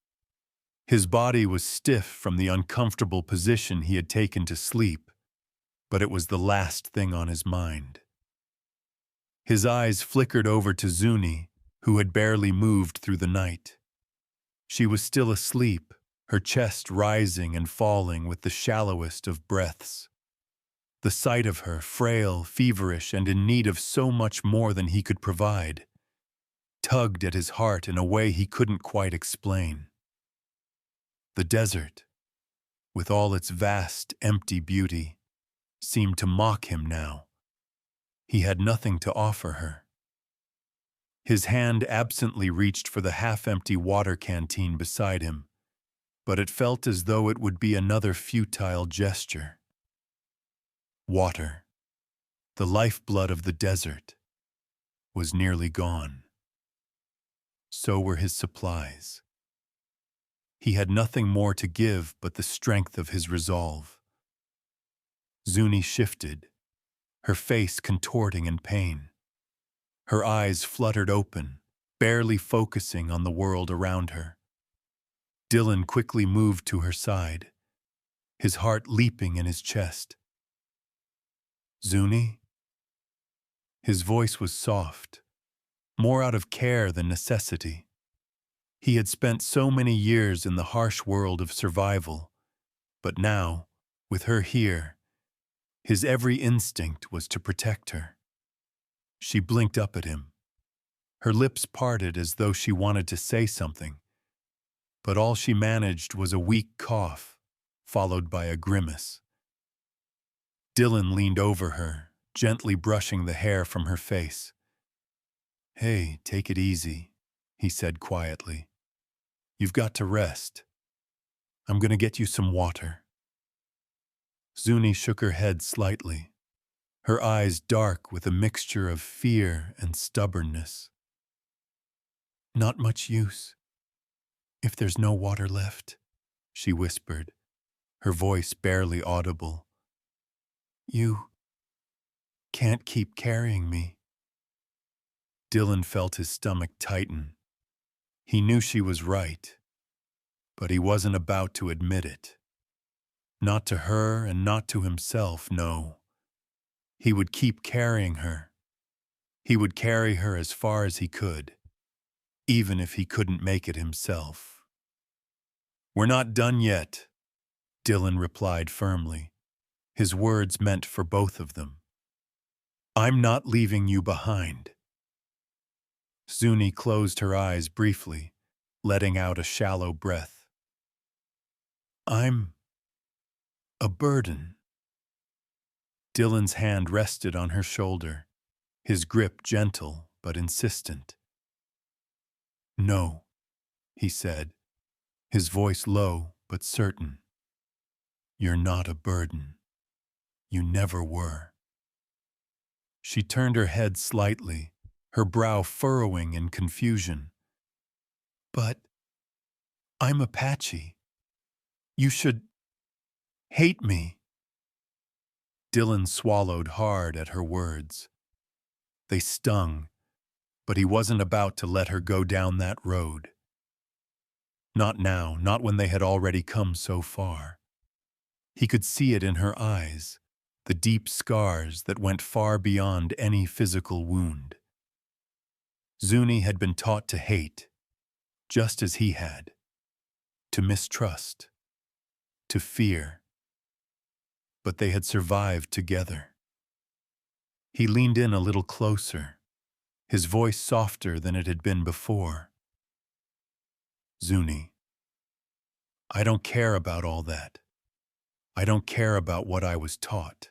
His body was stiff from the uncomfortable position he had taken to sleep, but it was the last thing on his mind. His eyes flickered over to Zuni, who had barely moved through the night. She was still asleep, her chest rising and falling with the shallowest of breaths. The sight of her, frail, feverish, and in need of so much more than he could provide, tugged at his heart in a way he couldn't quite explain. The desert, with all its vast, empty beauty, seemed to mock him now. He had nothing to offer her. His hand absently reached for the half-empty water canteen beside him, but it felt as though it would be another futile gesture. Water, the lifeblood of the desert, was nearly gone. So were his supplies. He had nothing more to give but the strength of his resolve. Zuni shifted, her face contorting in pain. Her eyes fluttered open, barely focusing on the world around her. Dillon quickly moved to her side, his heart leaping in his chest. "Zuni?" His voice was soft, more out of care than necessity. He had spent so many years in the harsh world of survival, but now, with her here, his every instinct was to protect her. She blinked up at him. Her lips parted as though she wanted to say something, but all she managed was a weak cough, followed by a grimace. Dillon leaned over her, gently brushing the hair from her face. "Hey, take it easy," he said quietly. "You've got to rest. I'm going to get you some water." Zuni shook her head slightly, her eyes dark with a mixture of fear and stubbornness. "Not much use, if there's no water left," she whispered, her voice barely audible. "You can't keep carrying me." Dillon felt his stomach tighten. He knew she was right, but he wasn't about to admit it. Not to her and not to himself, no. He would keep carrying her. He would carry her as far as he could, even if he couldn't make it himself. "We're not done yet," Dillon replied firmly, his words meant for both of them. "I'm not leaving you behind." Zuni closed her eyes briefly, letting out a shallow breath. "I'm a burden." Dillon's hand rested on her shoulder, his grip gentle but insistent. "No," he said, his voice low but certain. "You're not a burden. You never were." She turned her head slightly, her brow furrowing in confusion. "But I'm Apache. You should hate me." Dillon swallowed hard at her words. They stung, but he wasn't about to let her go down that road. Not now, not when they had already come so far. He could see it in her eyes, the deep scars that went far beyond any physical wound. Zuni had been taught to hate, just as he had, to mistrust, to fear. But they had survived together. He leaned in a little closer, his voice softer than it had been before. Zuni, I don't care about all that. I don't care about what I was taught.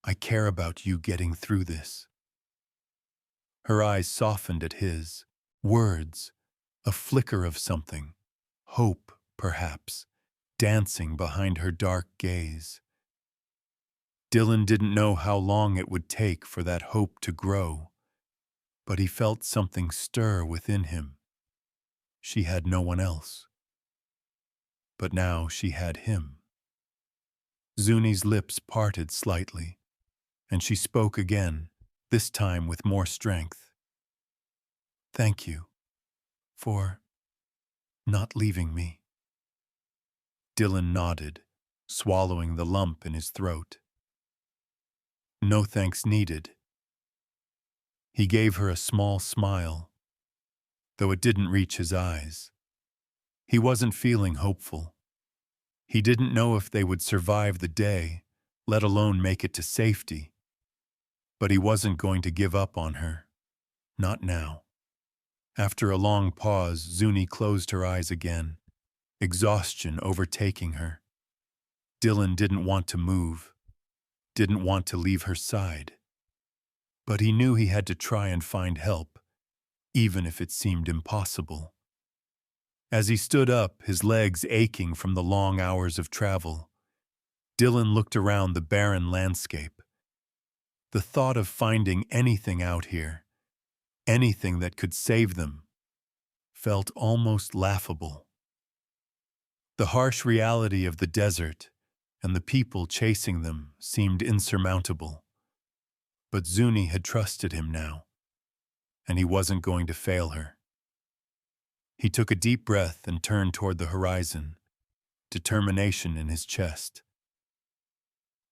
I care about you getting through this. Her eyes softened at his. Words, a flicker of something, hope, perhaps, dancing behind her dark gaze. Dillon didn't know how long it would take for that hope to grow, but he felt something stir within him. She had no one else. But now she had him. Zuni's lips parted slightly, and she spoke again, this time with more strength. Thank you for not leaving me. Dillon nodded, swallowing the lump in his throat. No thanks needed. He gave her a small smile, though it didn't reach his eyes. He wasn't feeling hopeful. He didn't know if they would survive the day, let alone make it to safety. But he wasn't going to give up on her. Not now. After a long pause, Zuni closed her eyes again, exhaustion overtaking her. Dillon didn't want to move, didn't want to leave her side. But he knew he had to try and find help, even if it seemed impossible. As he stood up, his legs aching from the long hours of travel, Dillon looked around the barren landscape. The thought of finding anything out here, anything that could save them, felt almost laughable. The harsh reality of the desert and the people chasing them seemed insurmountable. But Zuni had trusted him now, and he wasn't going to fail her. He took a deep breath and turned toward the horizon, determination in his chest.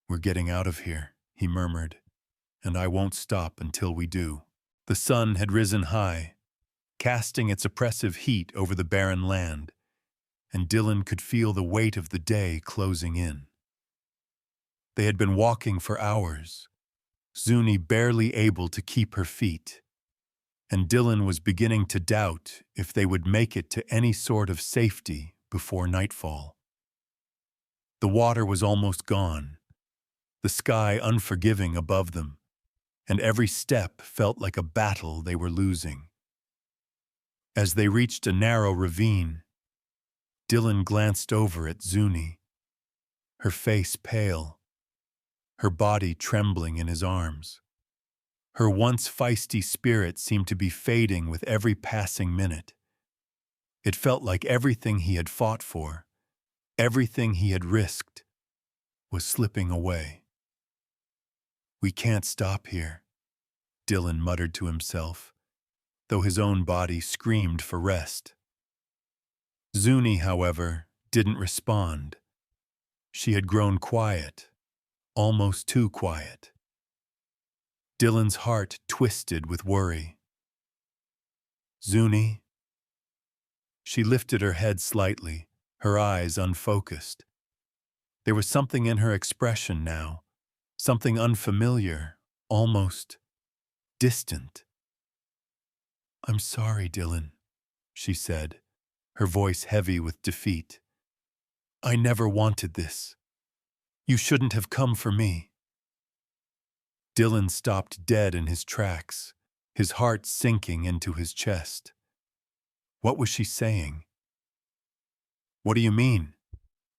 We're getting out of here, he murmured, and I won't stop until we do. The sun had risen high, casting its oppressive heat over the barren land, and Dillon could feel the weight of the day closing in. They had been walking for hours, Zuni barely able to keep her feet, and Dillon was beginning to doubt if they would make it to any sort of safety before nightfall. The water was almost gone, the sky unforgiving above them, and every step felt like a battle they were losing. As they reached a narrow ravine, Dillon glanced over at Zuni, her face pale, her body trembling in his arms. Her once feisty spirit seemed to be fading with every passing minute. It felt like everything he had fought for, everything he had risked, was slipping away. We can't stop here, Dillon muttered to himself, though his own body screamed for rest. Zuni, however, didn't respond. She had grown quiet, almost too quiet. Dillon's heart twisted with worry. Zuni? She lifted her head slightly, her eyes unfocused. There was something in her expression now, something unfamiliar, almost distant. I'm sorry, Dillon, she said, her voice heavy with defeat. I never wanted this. You shouldn't have come for me. Dillon stopped dead in his tracks, his heart sinking into his chest. What was she saying? What do you mean?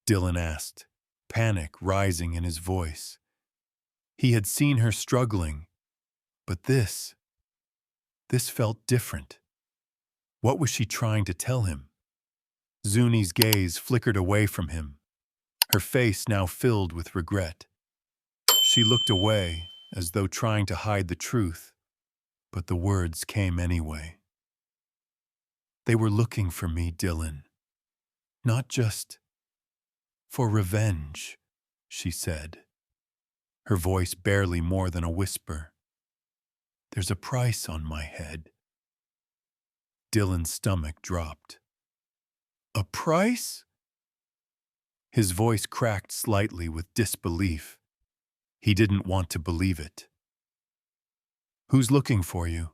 Dillon asked, panic rising in his voice. He had seen her struggling, but this felt different. What was she trying to tell him? Zuni's gaze flickered away from him, her face now filled with regret. She looked away, as though trying to hide the truth, but the words came anyway. They were looking for me, Dillon. Not just for revenge, she said, her voice barely more than a whisper. There's a price on my head. Dillon's stomach dropped. A price? His voice cracked slightly with disbelief. He didn't want to believe it. Who's looking for you?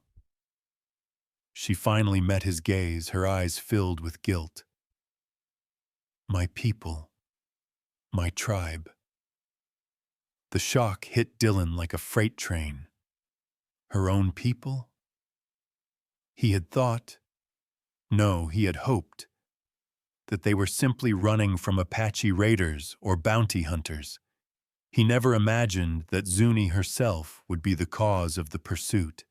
She finally met his gaze, her eyes filled with guilt. My people. My tribe. The shock hit Dillon like a freight train. Her own people? He had thought, no, he had hoped, that they were simply running from Apache raiders or bounty hunters. He never imagined that Zuni herself would be the cause of the pursuit.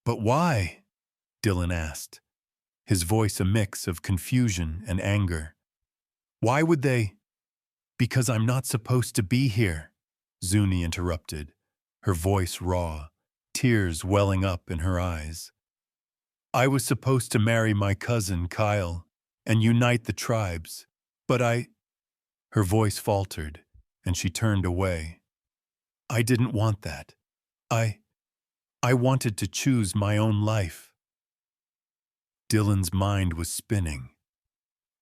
But why? Dillon asked, his voice a mix of confusion and anger. Why would they? Because I'm not supposed to be here, Zuni interrupted, her voice raw, tears welling up in her eyes. I was supposed to marry my cousin, Kyle, and unite the tribes, but Her voice faltered, and she turned away. I didn't want that. I wanted to choose my own life. Dillon's mind was spinning.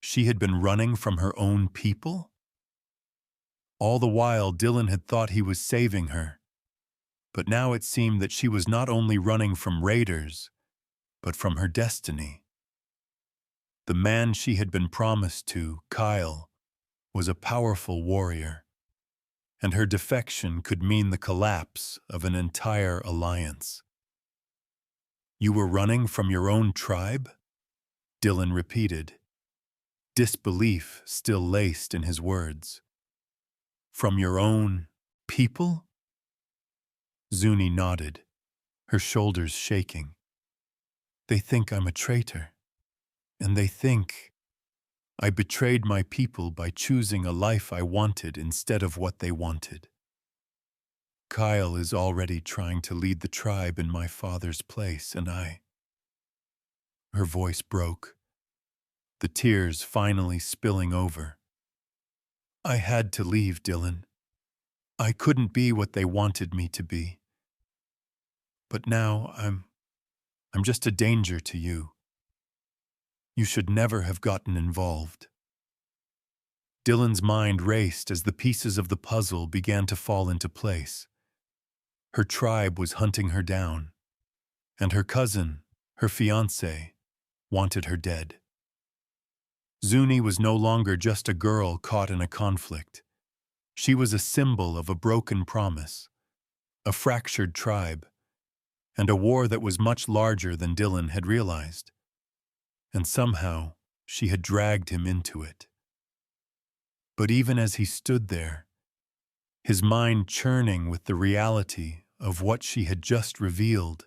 She had been running from her own people? All the while, Dillon had thought he was saving her. But now it seemed that she was not only running from raiders, but from her destiny. The man she had been promised to, Kyle, was a powerful warrior, and her defection could mean the collapse of an entire alliance. You were running from your own tribe? Dillon repeated, disbelief still laced in his words. From your own people? Zuni nodded, her shoulders shaking. They think I'm a traitor, and they think I betrayed my people by choosing a life I wanted instead of what they wanted. Kyle is already trying to lead the tribe in my father's place, and Her voice broke, the tears finally spilling over. I had to leave, Dillon. I couldn't be what they wanted me to be. But now I'm just a danger to you. You should never have gotten involved. Dillon's mind raced as the pieces of the puzzle began to fall into place. Her tribe was hunting her down, and her cousin, her fiancé, wanted her dead. Zuni was no longer just a girl caught in a conflict. She was a symbol of a broken promise, a fractured tribe, and a war that was much larger than Dillon had realized. And somehow, she had dragged him into it. But even as he stood there, his mind churning with the reality of what she had just revealed,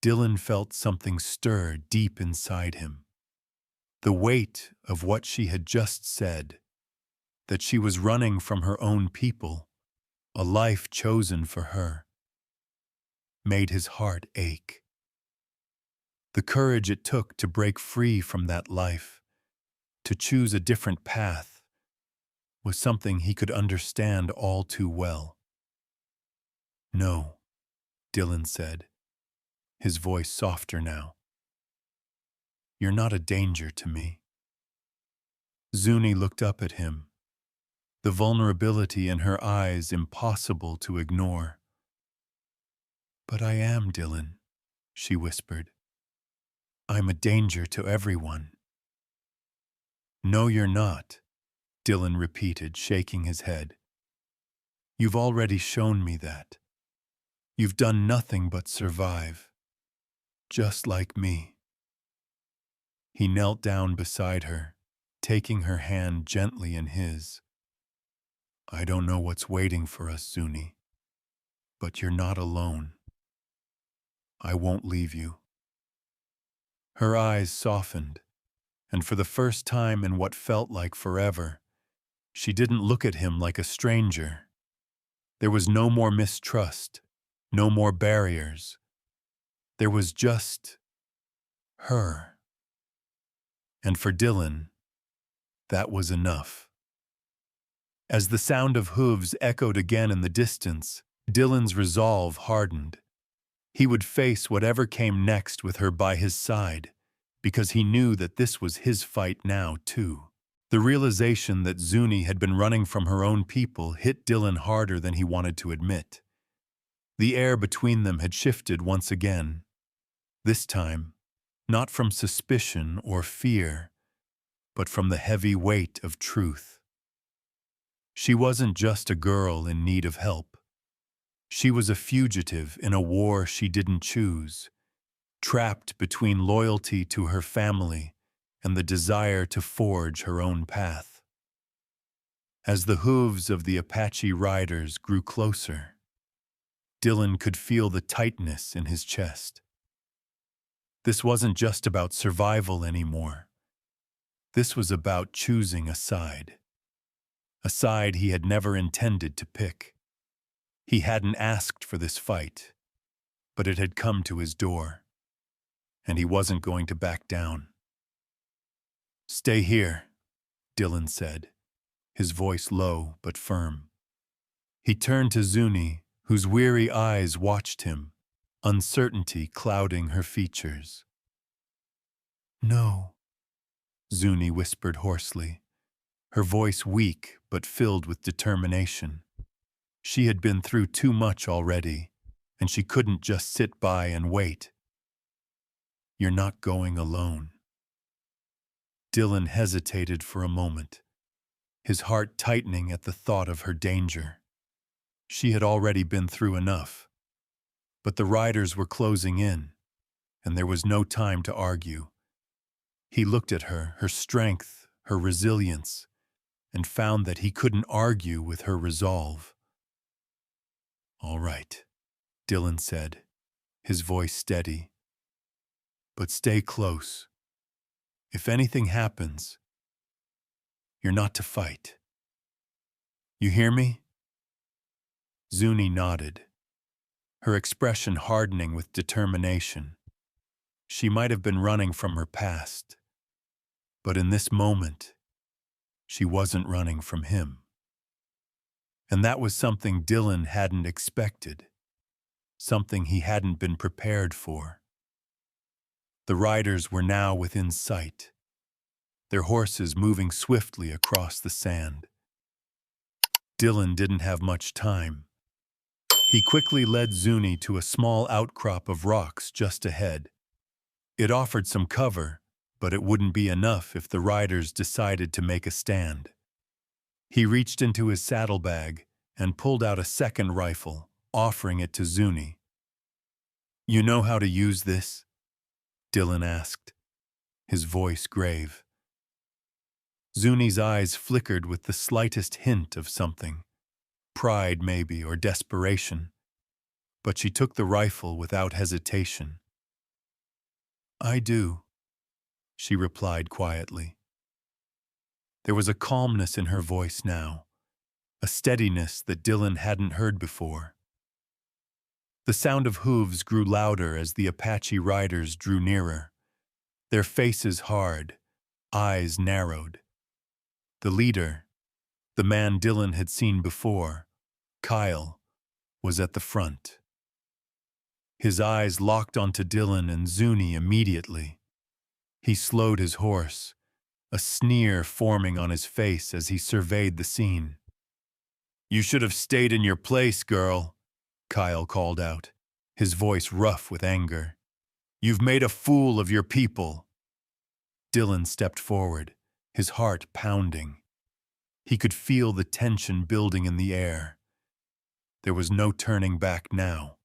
Dillon felt something stir deep inside him. The weight of what she had just said, that she was running from her own people, a life chosen for her, made his heart ache. The courage it took to break free from that life, to choose a different path, was something he could understand all too well. No, Dillon said, his voice softer now. You're not a danger to me. Zuni looked up at him, the vulnerability in her eyes impossible to ignore. But I am, Dillon, she whispered. I'm a danger to everyone. No, you're not, Dillon repeated, shaking his head. You've already shown me that. You've done nothing but survive, just like me. He knelt down beside her, taking her hand gently in his. I don't know what's waiting for us, Zuni, but you're not alone. I won't leave you. Her eyes softened, and for the first time in what felt like forever, she didn't look at him like a stranger. There was no more mistrust, no more barriers. There was just her. And for Dillon, that was enough. As the sound of hooves echoed again in the distance, Dillon's resolve hardened. He would face whatever came next with her by his side, because he knew that this was his fight now, too. The realization that Zuni had been running from her own people hit Dillon harder than he wanted to admit. The air between them had shifted once again. This time, not from suspicion or fear, but from the heavy weight of truth. She wasn't just a girl in need of help. She was a fugitive in a war she didn't choose, trapped between loyalty to her family and the desire to forge her own path. As the hooves of the Apache riders grew closer, Dillon could feel the tightness in his chest. This wasn't just about survival anymore. This was about choosing a side he had never intended to pick. He hadn't asked for this fight, but it had come to his door, and he wasn't going to back down. "Stay here," Dillon said, his voice low but firm. He turned to Zuni, whose weary eyes watched him, uncertainty clouding her features. "No," Zuni whispered hoarsely, her voice weak but filled with determination. She had been through too much already, and she couldn't just sit by and wait. "You're not going alone." Dillon hesitated for a moment, his heart tightening at the thought of her danger. She had already been through enough, but the riders were closing in, and there was no time to argue. He looked at her strength, her resilience, and found that he couldn't argue with her resolve. "All right," Dillon said, his voice steady. "But stay close. If anything happens, you're not to fight. You hear me?" Zuni nodded, her expression hardening with determination. She might have been running from her past, but in this moment, she wasn't running from him. And that was something Dillon hadn't expected, something he hadn't been prepared for. The riders were now within sight, their horses moving swiftly across the sand. Dillon didn't have much time. He quickly led Zuni to a small outcrop of rocks just ahead. It offered some cover, but it wouldn't be enough if the riders decided to make a stand. He reached into his saddlebag and pulled out a second rifle, offering it to Zuni. "You know how to use this?" Dillon asked, his voice grave. Zuni's eyes flickered with the slightest hint of something, pride maybe, or desperation, but she took the rifle without hesitation. "I do," she replied quietly. There was a calmness in her voice now, a steadiness that Dillon hadn't heard before. The sound of hooves grew louder as the Apache riders drew nearer, their faces hard, eyes narrowed. The leader, the man Dillon had seen before, Kyle, was at the front. His eyes locked onto Dillon and Zuni immediately. He slowed his horse, a sneer forming on his face as he surveyed the scene. "You should have stayed in your place, girl," Kyle called out, his voice rough with anger. "You've made a fool of your people." Dillon stepped forward, his heart pounding. He could feel the tension building in the air. There was no turning back now.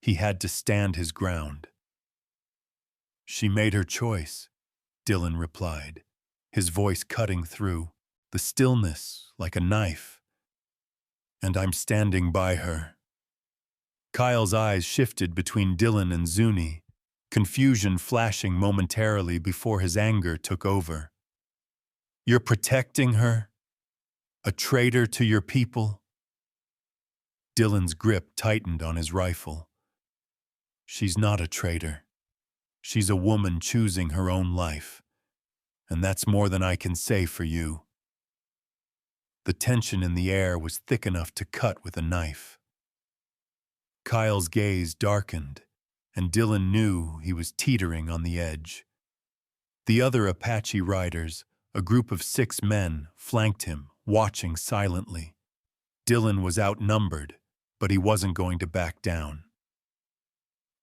He had to stand his ground. "She made her choice," Dillon replied, his voice cutting through, the stillness like a knife. "And I'm standing by her." Kyle's eyes shifted between Dillon and Zuni, confusion flashing momentarily before his anger took over. "You're protecting her? A traitor to your people?" Dillon's grip tightened on his rifle. "She's not a traitor," She's a woman choosing her own life, and that's more than I can say for you." The tension in the air was thick enough to cut with a knife. Kyle's gaze darkened, and Dillon knew he was teetering on the edge. The other Apache riders, a group of 6 men, flanked him, watching silently. Dillon was outnumbered, but he wasn't going to back down.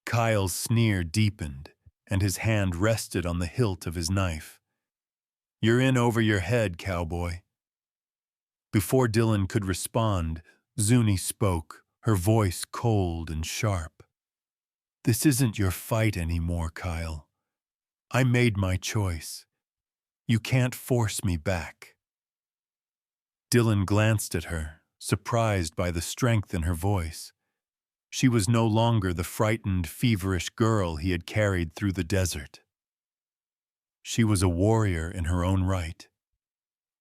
Kyle's sneer deepened, and his hand rested on the hilt of his knife. "You're in over your head, cowboy." Before Dillon could respond, Zuni spoke, her voice cold and sharp. "This isn't your fight anymore, Kyle. I made my choice. You can't force me back." Dillon glanced at her, surprised by the strength in her voice. She was no longer the frightened, feverish girl he had carried through the desert. She was a warrior in her own right,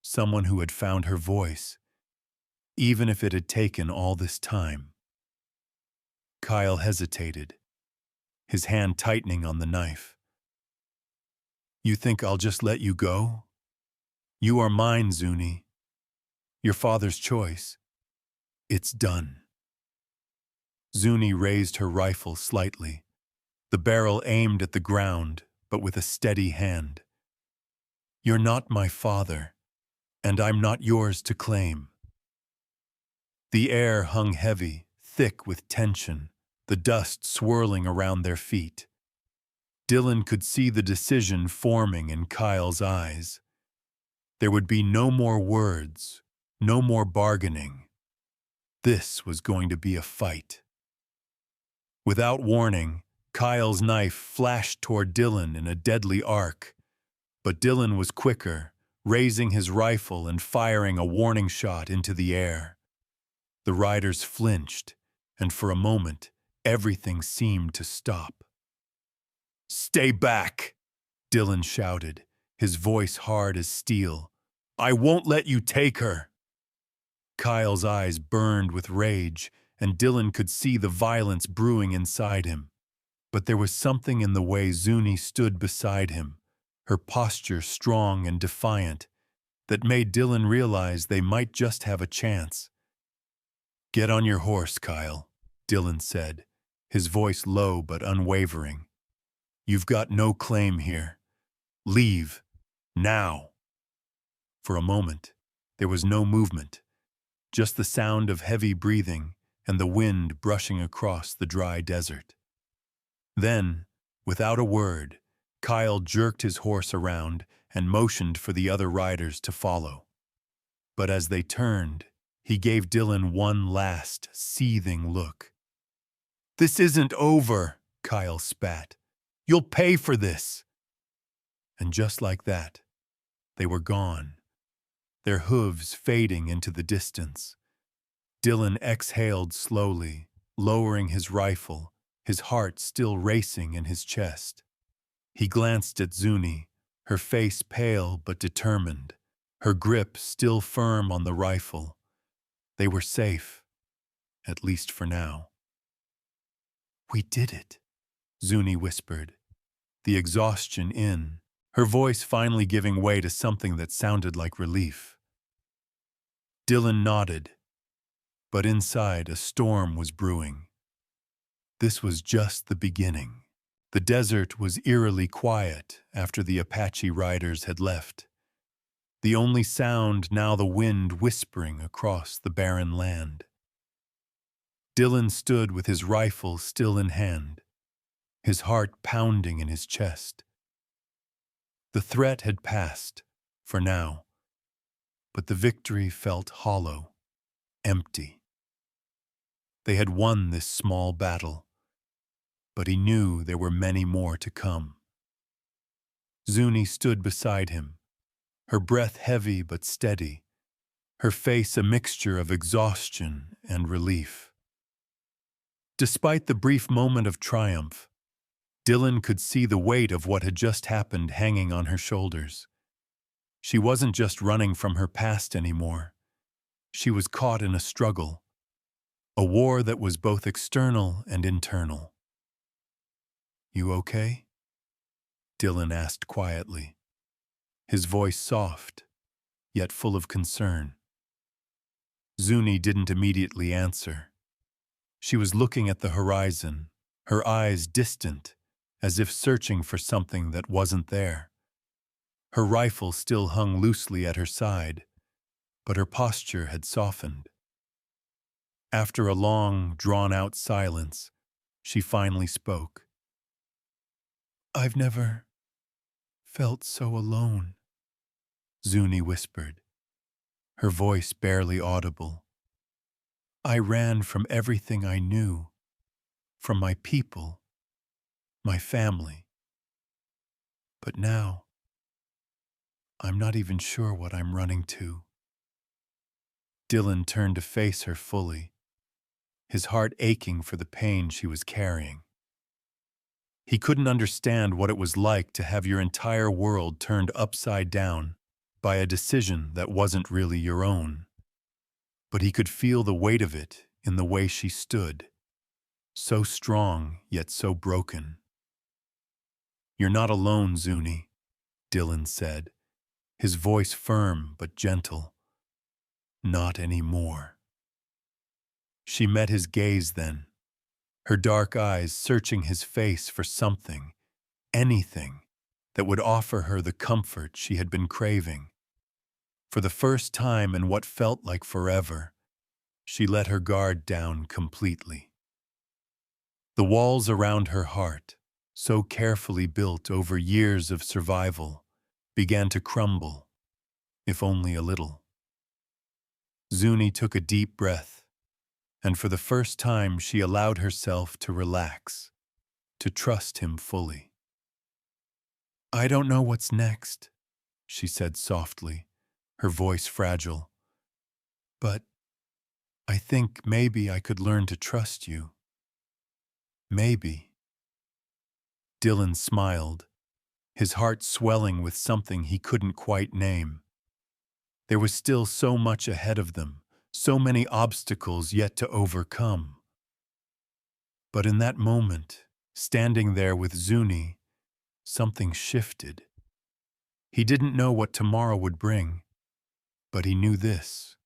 someone who had found her voice, even if it had taken all this time. Kyle hesitated, his hand tightening on the knife. "You think I'll just let you go? You are mine, Zuni. Your father's choice. It's done." Zuni raised her rifle slightly, the barrel aimed at the ground, but with a steady hand. "You're not my father, and I'm not yours to claim." The air hung heavy, thick with tension, the dust swirling around their feet. Dillon could see the decision forming in Kyle's eyes. There would be no more words, no more bargaining. This was going to be a fight. Without warning, Kyle's knife flashed toward Dillon in a deadly arc, but Dillon was quicker, raising his rifle and firing a warning shot into the air. The riders flinched, and for a moment, everything seemed to stop. "Stay back!" Dillon shouted, his voice hard as steel. "I won't let you take her!" Kyle's eyes burned with rage, and Dillon could see the violence brewing inside him. But there was something in the way Zuni stood beside him, her posture strong and defiant, that made Dillon realize they might just have a chance. "Get on your horse, Kyle," Dillon said, his voice low but unwavering. "You've got no claim here. Leave. Now." For a moment, there was no movement, just the sound of heavy breathing and the wind brushing across the dry desert. Then, without a word, Kyle jerked his horse around and motioned for the other riders to follow. But as they turned, he gave Dillon one last, seething look. "This isn't over," Kyle spat. "You'll pay for this." And just like that, they were gone, their hooves fading into the distance. Dillon exhaled slowly, lowering his rifle, his heart still racing in his chest. He glanced at Zuni, her face pale but determined, her grip still firm on the rifle. They were safe, at least for now. "We did it," Zuni whispered, the exhaustion in, her voice finally giving way to something that sounded like relief. Dillon nodded, but inside a storm was brewing. This was just the beginning. The desert was eerily quiet after the Apache riders had left. The only sound now the wind whispering across the barren land. Dillon stood with his rifle still in hand, his heart pounding in his chest. The threat had passed, for now, but the victory felt hollow, empty. They had won this small battle, but he knew there were many more to come. Zuni stood beside him, her breath heavy but steady, her face a mixture of exhaustion and relief. Despite the brief moment of triumph, Dillon could see the weight of what had just happened hanging on her shoulders. She wasn't just running from her past anymore. She was caught in a struggle, a war that was both external and internal. "You okay?" Dillon asked quietly, his voice soft, yet full of concern. Zuni didn't immediately answer. She was looking at the horizon, her eyes distant, as if searching for something that wasn't there. Her rifle still hung loosely at her side, but her posture had softened. After a long, drawn-out silence, she finally spoke. "I've never felt so alone," Zuni whispered, her voice barely audible. "I ran from everything I knew, from my people, my family. But now, I'm not even sure what I'm running to." Dillon turned to face her fully, his heart aching for the pain she was carrying. He couldn't understand what it was like to have your entire world turned upside down by a decision that wasn't really your own. But he could feel the weight of it in the way she stood, so strong yet so broken. "You're not alone, Zuni," Dillon said, his voice firm but gentle. "Not anymore." She met his gaze then, her dark eyes searching his face for something, anything, that would offer her the comfort she had been craving. For the first time in what felt like forever, she let her guard down completely. The walls around her heart, so carefully built over years of survival, began to crumble, if only a little. Zuni took a deep breath, and for the first time she allowed herself to relax, to trust him fully. "I don't know what's next," she said softly, her voice fragile. "But I think maybe I could learn to trust you. Maybe." Dillon smiled, his heart swelling with something he couldn't quite name. There was still so much ahead of them, so many obstacles yet to overcome. But in that moment, standing there with Zuni, something shifted. He didn't know what tomorrow would bring, but he knew this.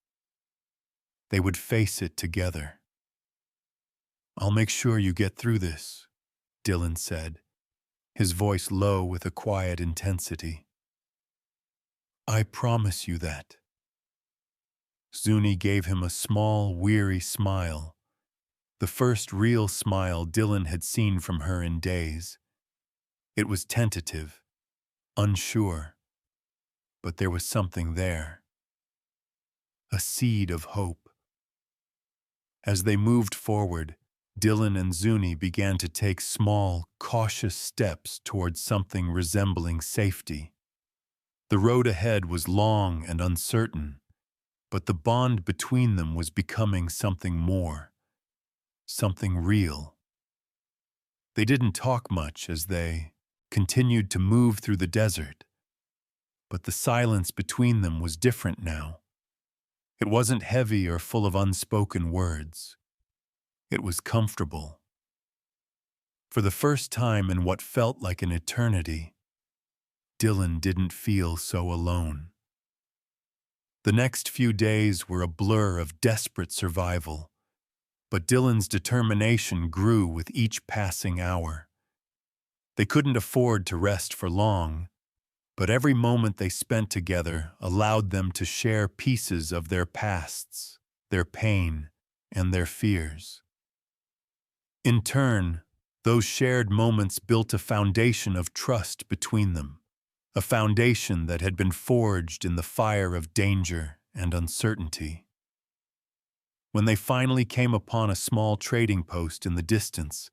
They would face it together. "I'll make sure you get through this," Dillon said, his voice low with a quiet intensity. "I promise you that." Zuni gave him a small, weary smile, the first real smile Dillon had seen from her in days. It was tentative, unsure, but there was something there. A seed of hope. As they moved forward, Dillon and Zuni began to take small, cautious steps towards something resembling safety. The road ahead was long and uncertain, but the bond between them was becoming something more, something real. They didn't talk much as they continued to move through the desert, but the silence between them was different now. It wasn't heavy or full of unspoken words. It was comfortable. For the first time in what felt like an eternity, Dillon didn't feel so alone. The next few days were a blur of desperate survival, but Dillon's determination grew with each passing hour. They couldn't afford to rest for long, but every moment they spent together allowed them to share pieces of their pasts, their pain, and their fears. In turn, those shared moments built a foundation of trust between them, a foundation that had been forged in the fire of danger and uncertainty. When they finally came upon a small trading post in the distance,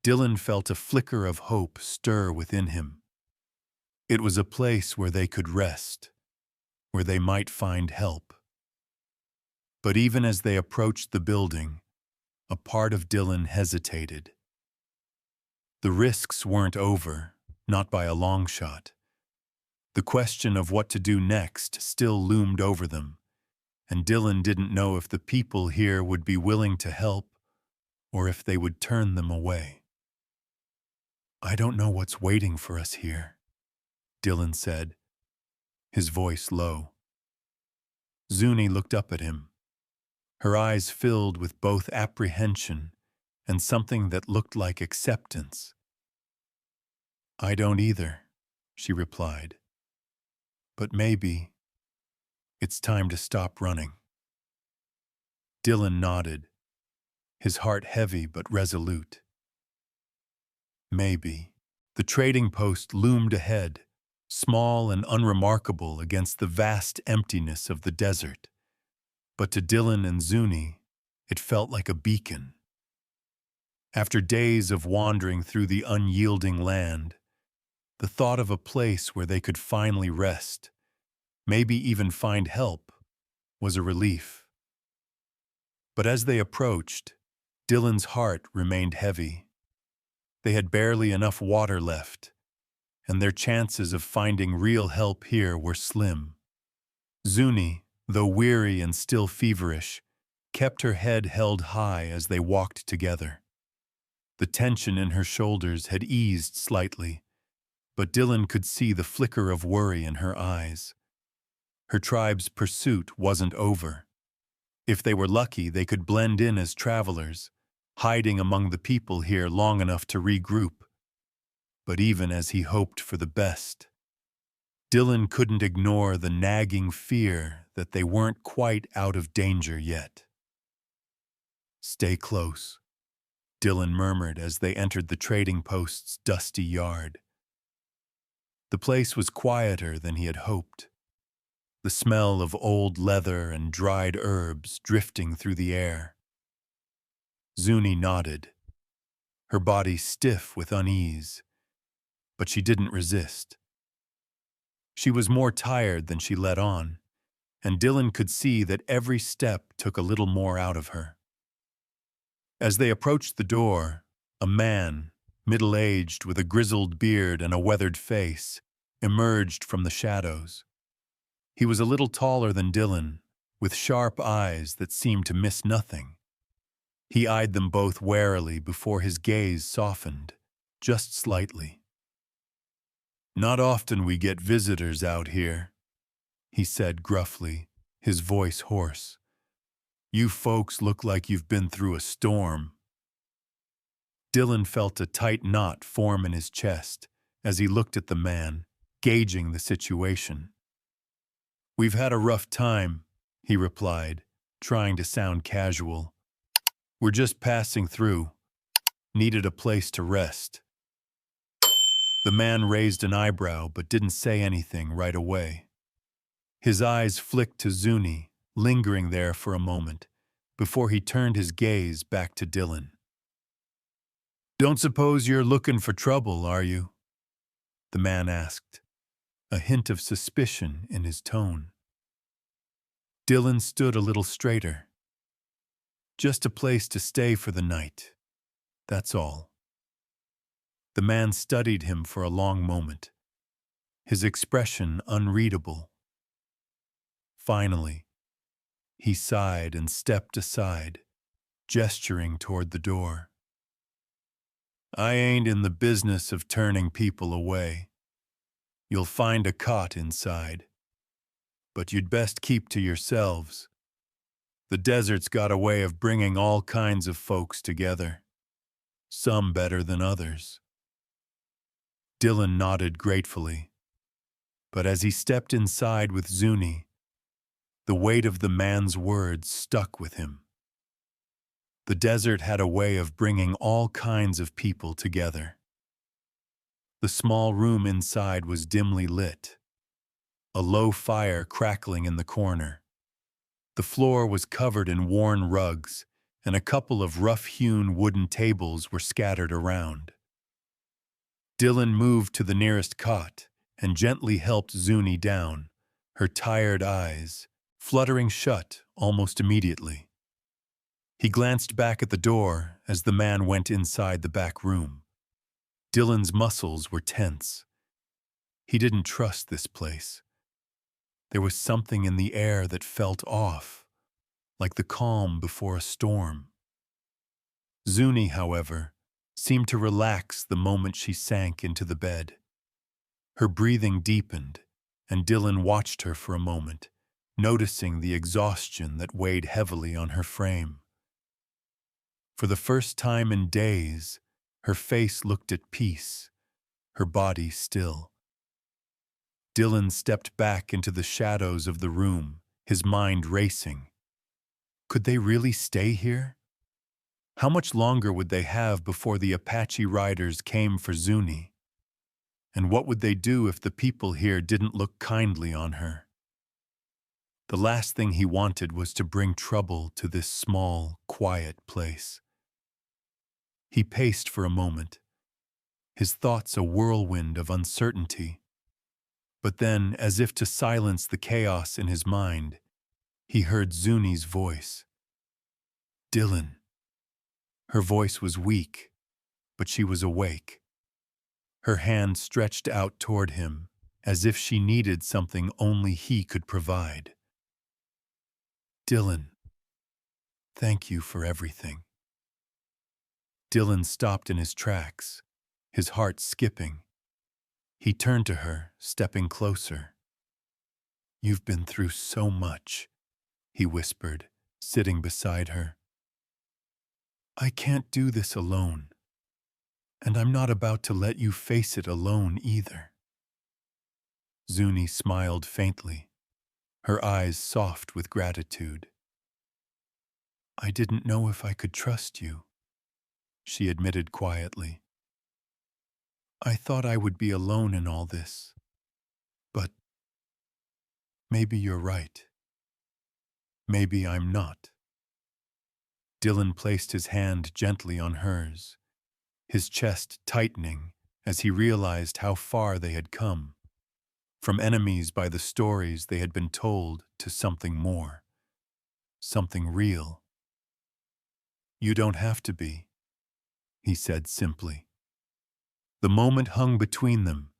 Dillon felt a flicker of hope stir within him. It was a place where they could rest, where they might find help. But even as they approached the building, a part of Dillon hesitated. The risks weren't over, not by a long shot. The question of what to do next still loomed over them, and Dillon didn't know if the people here would be willing to help or if they would turn them away. I don't know what's waiting for us here, Dillon said, his voice low. Zuni looked up at him, her eyes filled with both apprehension and something that looked like acceptance. I don't either, she replied. But maybe it's time to stop running. Dillon nodded, his heart heavy but resolute. Maybe. The trading post loomed ahead, small and unremarkable against the vast emptiness of the desert. But to Dillon and Zuni, it felt like a beacon. After days of wandering through the unyielding land, the thought of a place where they could finally rest, maybe even find help, was a relief. But as they approached, Dillon's heart remained heavy. They had barely enough water left, and their chances of finding real help here were slim. Zuni, though weary and still feverish, kept her head held high as they walked together. The tension in her shoulders had eased slightly, but Dillon could see the flicker of worry in her eyes. Her tribe's pursuit wasn't over. If they were lucky, they could blend in as travelers, hiding among the people here long enough to regroup. But even as he hoped for the best, Dillon couldn't ignore the nagging fear that they weren't quite out of danger yet. Stay close, Dillon murmured as they entered the trading post's dusty yard. The place was quieter than he had hoped, the smell of old leather and dried herbs drifting through the air. Zuni nodded, her body stiff with unease, but she didn't resist. She was more tired than she let on, and Dillon could see that every step took a little more out of her. As they approached the door, a man, middle-aged with a grizzled beard and a weathered face, emerged from the shadows. He was a little taller than Dillon, with sharp eyes that seemed to miss nothing. He eyed them both warily before his gaze softened, just slightly. Not often we get visitors out here, he said gruffly, his voice hoarse. You folks look like you've been through a storm. Dillon felt a tight knot form in his chest as he looked at the man, gauging the situation. We've had a rough time, he replied, trying to sound casual. We're just passing through. Needed a place to rest. The man raised an eyebrow but didn't say anything right away. His eyes flicked to Zuni, lingering there for a moment, before he turned his gaze back to Dillon. Don't suppose you're looking for trouble, are you? The man asked, a hint of suspicion in his tone. Dillon stood a little straighter. Just a place to stay for the night, that's all. The man studied him for a long moment, his expression unreadable. Finally, he sighed and stepped aside, gesturing toward the door. I ain't in the business of turning people away. You'll find a cot inside, but you'd best keep to yourselves. The desert's got a way of bringing all kinds of folks together, some better than others. Dillon nodded gratefully, but as he stepped inside with Zuni, the weight of the man's words stuck with him. The desert had a way of bringing all kinds of people together. The small room inside was dimly lit, a low fire crackling in the corner. The floor was covered in worn rugs, and a couple of rough-hewn wooden tables were scattered around. Dillon moved to the nearest cot and gently helped Zuni down, her tired eyes fluttering shut almost immediately. He glanced back at the door as the man went inside the back room. Dillon's muscles were tense. He didn't trust this place. There was something in the air that felt off, like the calm before a storm. Zuni, however, seemed to relax the moment she sank into the bed. Her breathing deepened, and Dillon watched her for a moment, noticing the exhaustion that weighed heavily on her frame. For the first time in days, her face looked at peace, her body still. Dillon stepped back into the shadows of the room, his mind racing. Could they really stay here? How much longer would they have before the Apache riders came for Zuni? And what would they do if the people here didn't look kindly on her? The last thing he wanted was to bring trouble to this small, quiet place. He paced for a moment, his thoughts a whirlwind of uncertainty. But then, as if to silence the chaos in his mind, he heard Zuni's voice. Dillon. Her voice was weak, but she was awake. Her hand stretched out toward him, as if she needed something only he could provide. Dillon, thank you for everything. Dillon stopped in his tracks, his heart skipping. He turned to her, stepping closer. You've been through so much, he whispered, sitting beside her. I can't do this alone, and I'm not about to let you face it alone either. Zuni smiled faintly, her eyes soft with gratitude. I didn't know if I could trust you, she admitted quietly. I thought I would be alone in all this, but maybe you're right. Maybe I'm not. Dillon placed his hand gently on hers, his chest tightening as he realized how far they had come, from enemies by the stories they had been told to something more, something real. You don't have to be, he said simply. The moment hung between them,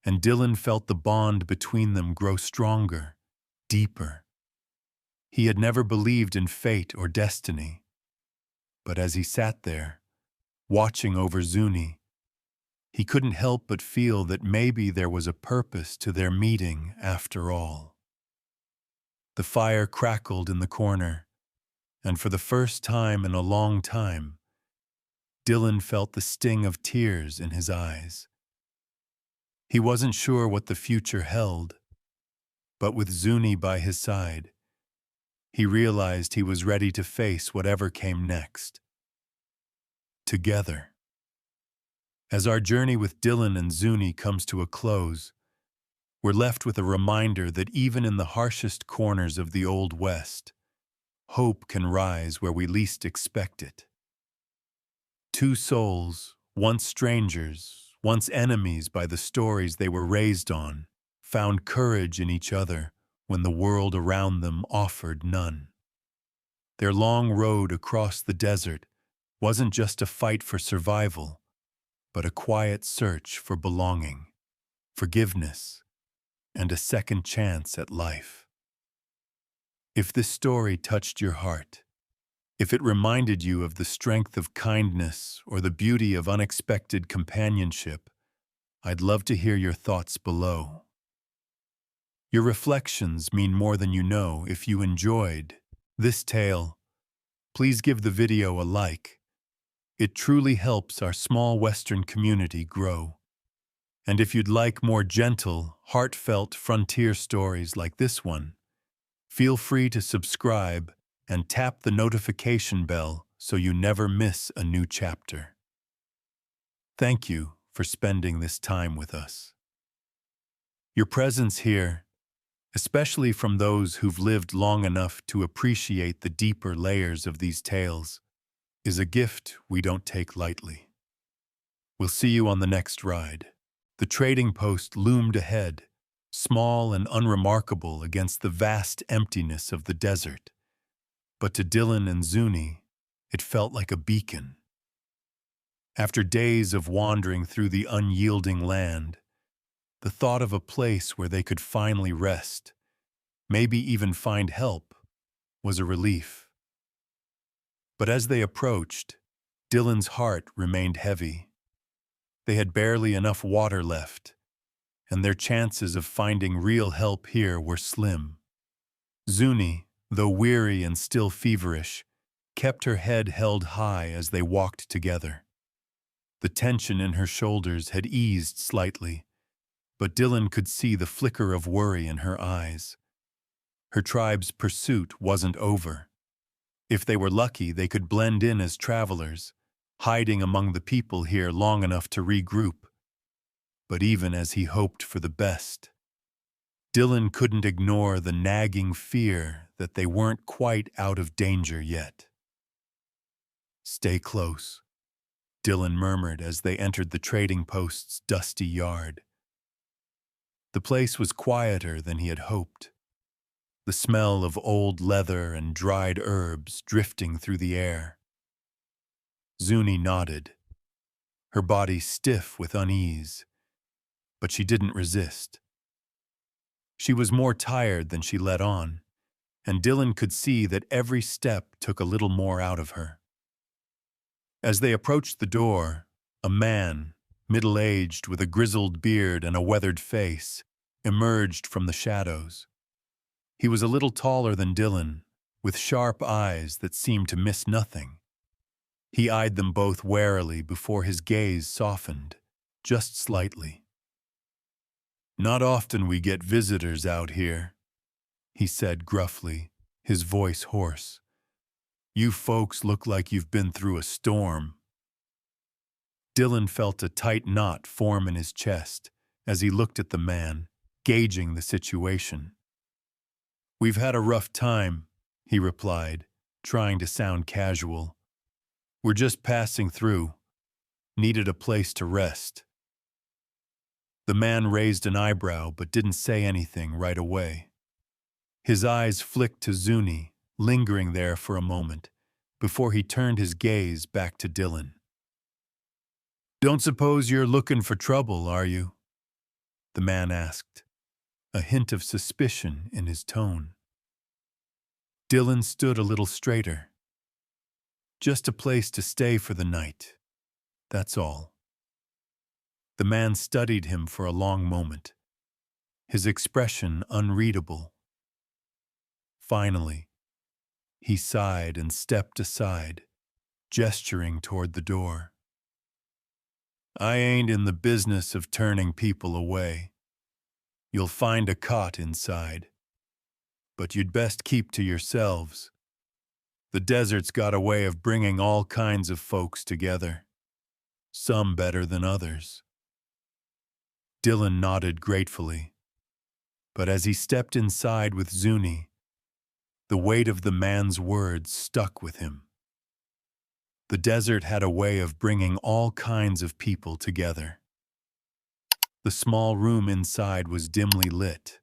and Dillon felt the bond between them grow stronger, deeper. He had never believed in fate or destiny, but as he sat there, watching over Zuni, he couldn't help but feel that maybe there was a purpose to their meeting after all. The fire crackled in the corner, and for the first time in a long time, Dillon felt the sting of tears in his eyes. He wasn't sure what the future held, but with Zuni by his side, he realized he was ready to face whatever came next. Together. As our journey with Dillon and Zuni comes to a close, we're left with a reminder that even in the harshest corners of the Old West, hope can rise where we least expect it. Two souls, once strangers, once enemies by the stories they were raised on, found courage in each other when the world around them offered none. Their long road across the desert wasn't just a fight for survival, but a quiet search for belonging, forgiveness, and a second chance at life. If this story touched your heart, if it reminded you of the strength of kindness or the beauty of unexpected companionship, I'd love to hear your thoughts below. Your reflections mean more than you know. If you enjoyed this tale, please give the video a like. It truly helps our small Western community grow. And if you'd like more gentle, heartfelt frontier stories like this one, feel free to subscribe and tap the notification bell so you never miss a new chapter. Thank you for spending this time with us. Your presence here, especially from those who've lived long enough to appreciate the deeper layers of these tales, is a gift we don't take lightly. We'll see you on the next ride. The trading post loomed ahead, small and unremarkable against the vast emptiness of the desert. But to Dillon and Zuni, it felt like a beacon. After days of wandering through the unyielding land, the thought of a place where they could finally rest, maybe even find help, was a relief. But as they approached, Dillon's heart remained heavy. They had barely enough water left, and their chances of finding real help here were slim. Zuni, though weary and still feverish, kept her head held high as they walked together. The tension in her shoulders had eased slightly, but Dillon could see the flicker of worry in her eyes. Her tribe's pursuit wasn't over. If they were lucky, they could blend in as travelers, hiding among the people here long enough to regroup. But even as he hoped for the best, Dillon couldn't ignore the nagging fear that they weren't quite out of danger yet. "Stay close," Dillon murmured as they entered the trading post's dusty yard. The place was quieter than he had hoped, the smell of old leather and dried herbs drifting through the air. Zuni nodded, her body stiff with unease, but she didn't resist. She was more tired than she let on, and Dillon could see that every step took a little more out of her. As they approached the door, a man, middle-aged with a grizzled beard and a weathered face, emerged from the shadows. He was a little taller than Dillon, with sharp eyes that seemed to miss nothing. He eyed them both warily before his gaze softened, just slightly. "Not often we get visitors out here," he said gruffly, his voice hoarse. "You folks look like you've been through a storm." Dillon felt a tight knot form in his chest as he looked at the man, gauging the situation. "We've had a rough time," he replied, trying to sound casual. "We're just passing through. Needed a place to rest." The man raised an eyebrow but didn't say anything right away. His eyes flicked to Zuni, lingering there for a moment, before he turned his gaze back to Dillon. "Don't suppose you're looking for trouble, are you?" the man asked, a hint of suspicion in his tone. Dillon stood a little straighter. "Just a place to stay for the night, that's all." The man studied him for a long moment, his expression unreadable. Finally, he sighed and stepped aside, gesturing toward the door. "I ain't in the business of turning people away. You'll find a cot inside. But you'd best keep to yourselves. The desert's got a way of bringing all kinds of folks together, some better than others." Dillon nodded gratefully, but as he stepped inside with Zuni, the weight of the man's words stuck with him. The desert had a way of bringing all kinds of people together. The small room inside was dimly lit,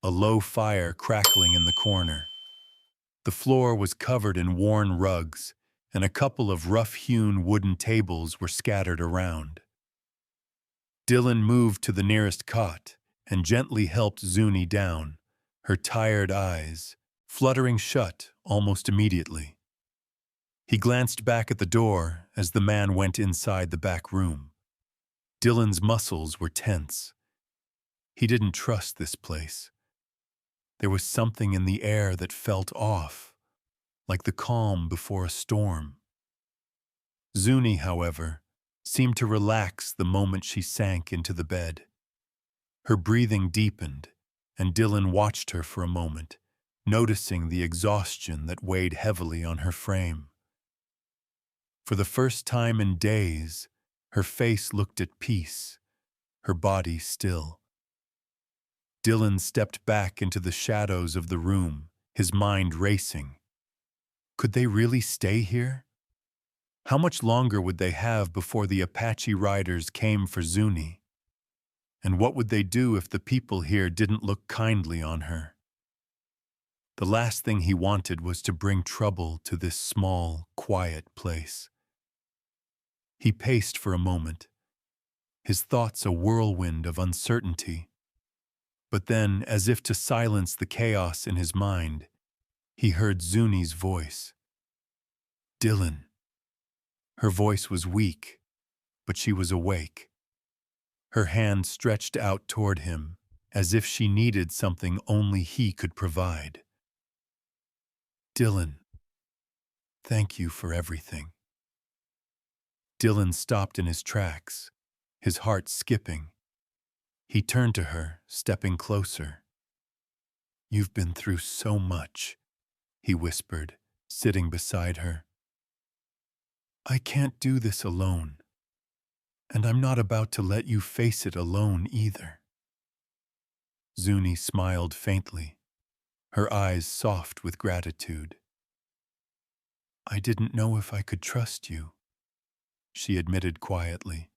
a low fire crackling in the corner. The floor was covered in worn rugs, and a couple of rough-hewn wooden tables were scattered around. Dillon moved to the nearest cot and gently helped Zuni down, her tired eyes fluttering shut almost immediately. He glanced back at the door as the man went inside the back room. Dillon's muscles were tense. He didn't trust this place. There was something in the air that felt off, like the calm before a storm. Zuni, however, seemed to relax the moment she sank into the bed. Her breathing deepened, and Dillon watched her for a moment, noticing the exhaustion that weighed heavily on her frame. For the first time in days, her face looked at peace, her body still. Dillon stepped back into the shadows of the room, his mind racing. Could they really stay here? How much longer would they have before the Apache riders came for Zuni? And what would they do if the people here didn't look kindly on her? The last thing he wanted was to bring trouble to this small, quiet place. He paced for a moment, his thoughts a whirlwind of uncertainty. But then, as if to silence the chaos in his mind, he heard Zuni's voice. "Dillon." Her voice was weak, but she was awake. Her hand stretched out toward him, as if she needed something only he could provide. Dillon, thank you for everything. Dillon stopped in his tracks, his heart skipping. He turned to her, stepping closer. You've been through so much, he whispered, sitting beside her. I can't do this alone, and I'm not about to let you face it alone either. Zuni smiled faintly, her eyes soft with gratitude. I didn't know if I could trust you, she admitted quietly.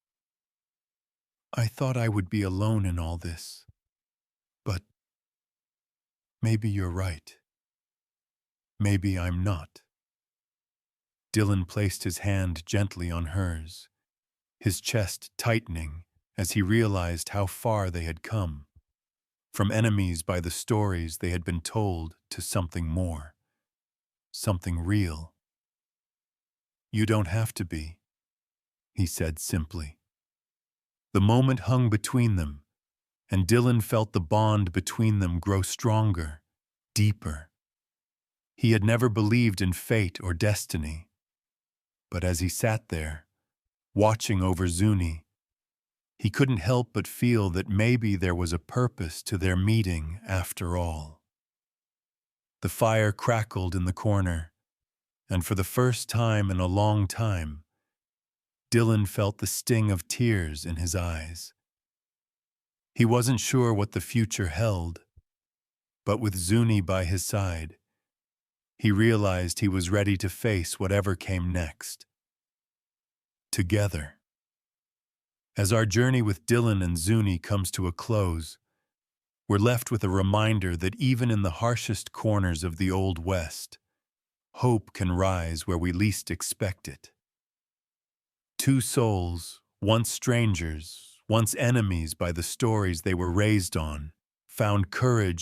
I thought I would be alone in all this, but maybe you're right. Maybe I'm not. Dillon placed his hand gently on hers, his chest tightening as he realized how far they had come, from enemies by the stories they had been told to something more, something real. You don't have to be, he said simply. The moment hung between them, and Dillon felt the bond between them grow stronger, deeper. He had never believed in fate or destiny, but as he sat there, watching over Zuni, he couldn't help but feel that maybe there was a purpose to their meeting after all. The fire crackled in the corner, and for the first time in a long time, Dillon felt the sting of tears in his eyes. He wasn't sure what the future held, but with Zuni by his side, he realized he was ready to face whatever came next. Together. As our journey with Dillon and Zuni comes to a close, we're left with a reminder that even in the harshest corners of the Old West, hope can rise where we least expect it. Two souls, once strangers, once enemies by the stories they were raised on, found courage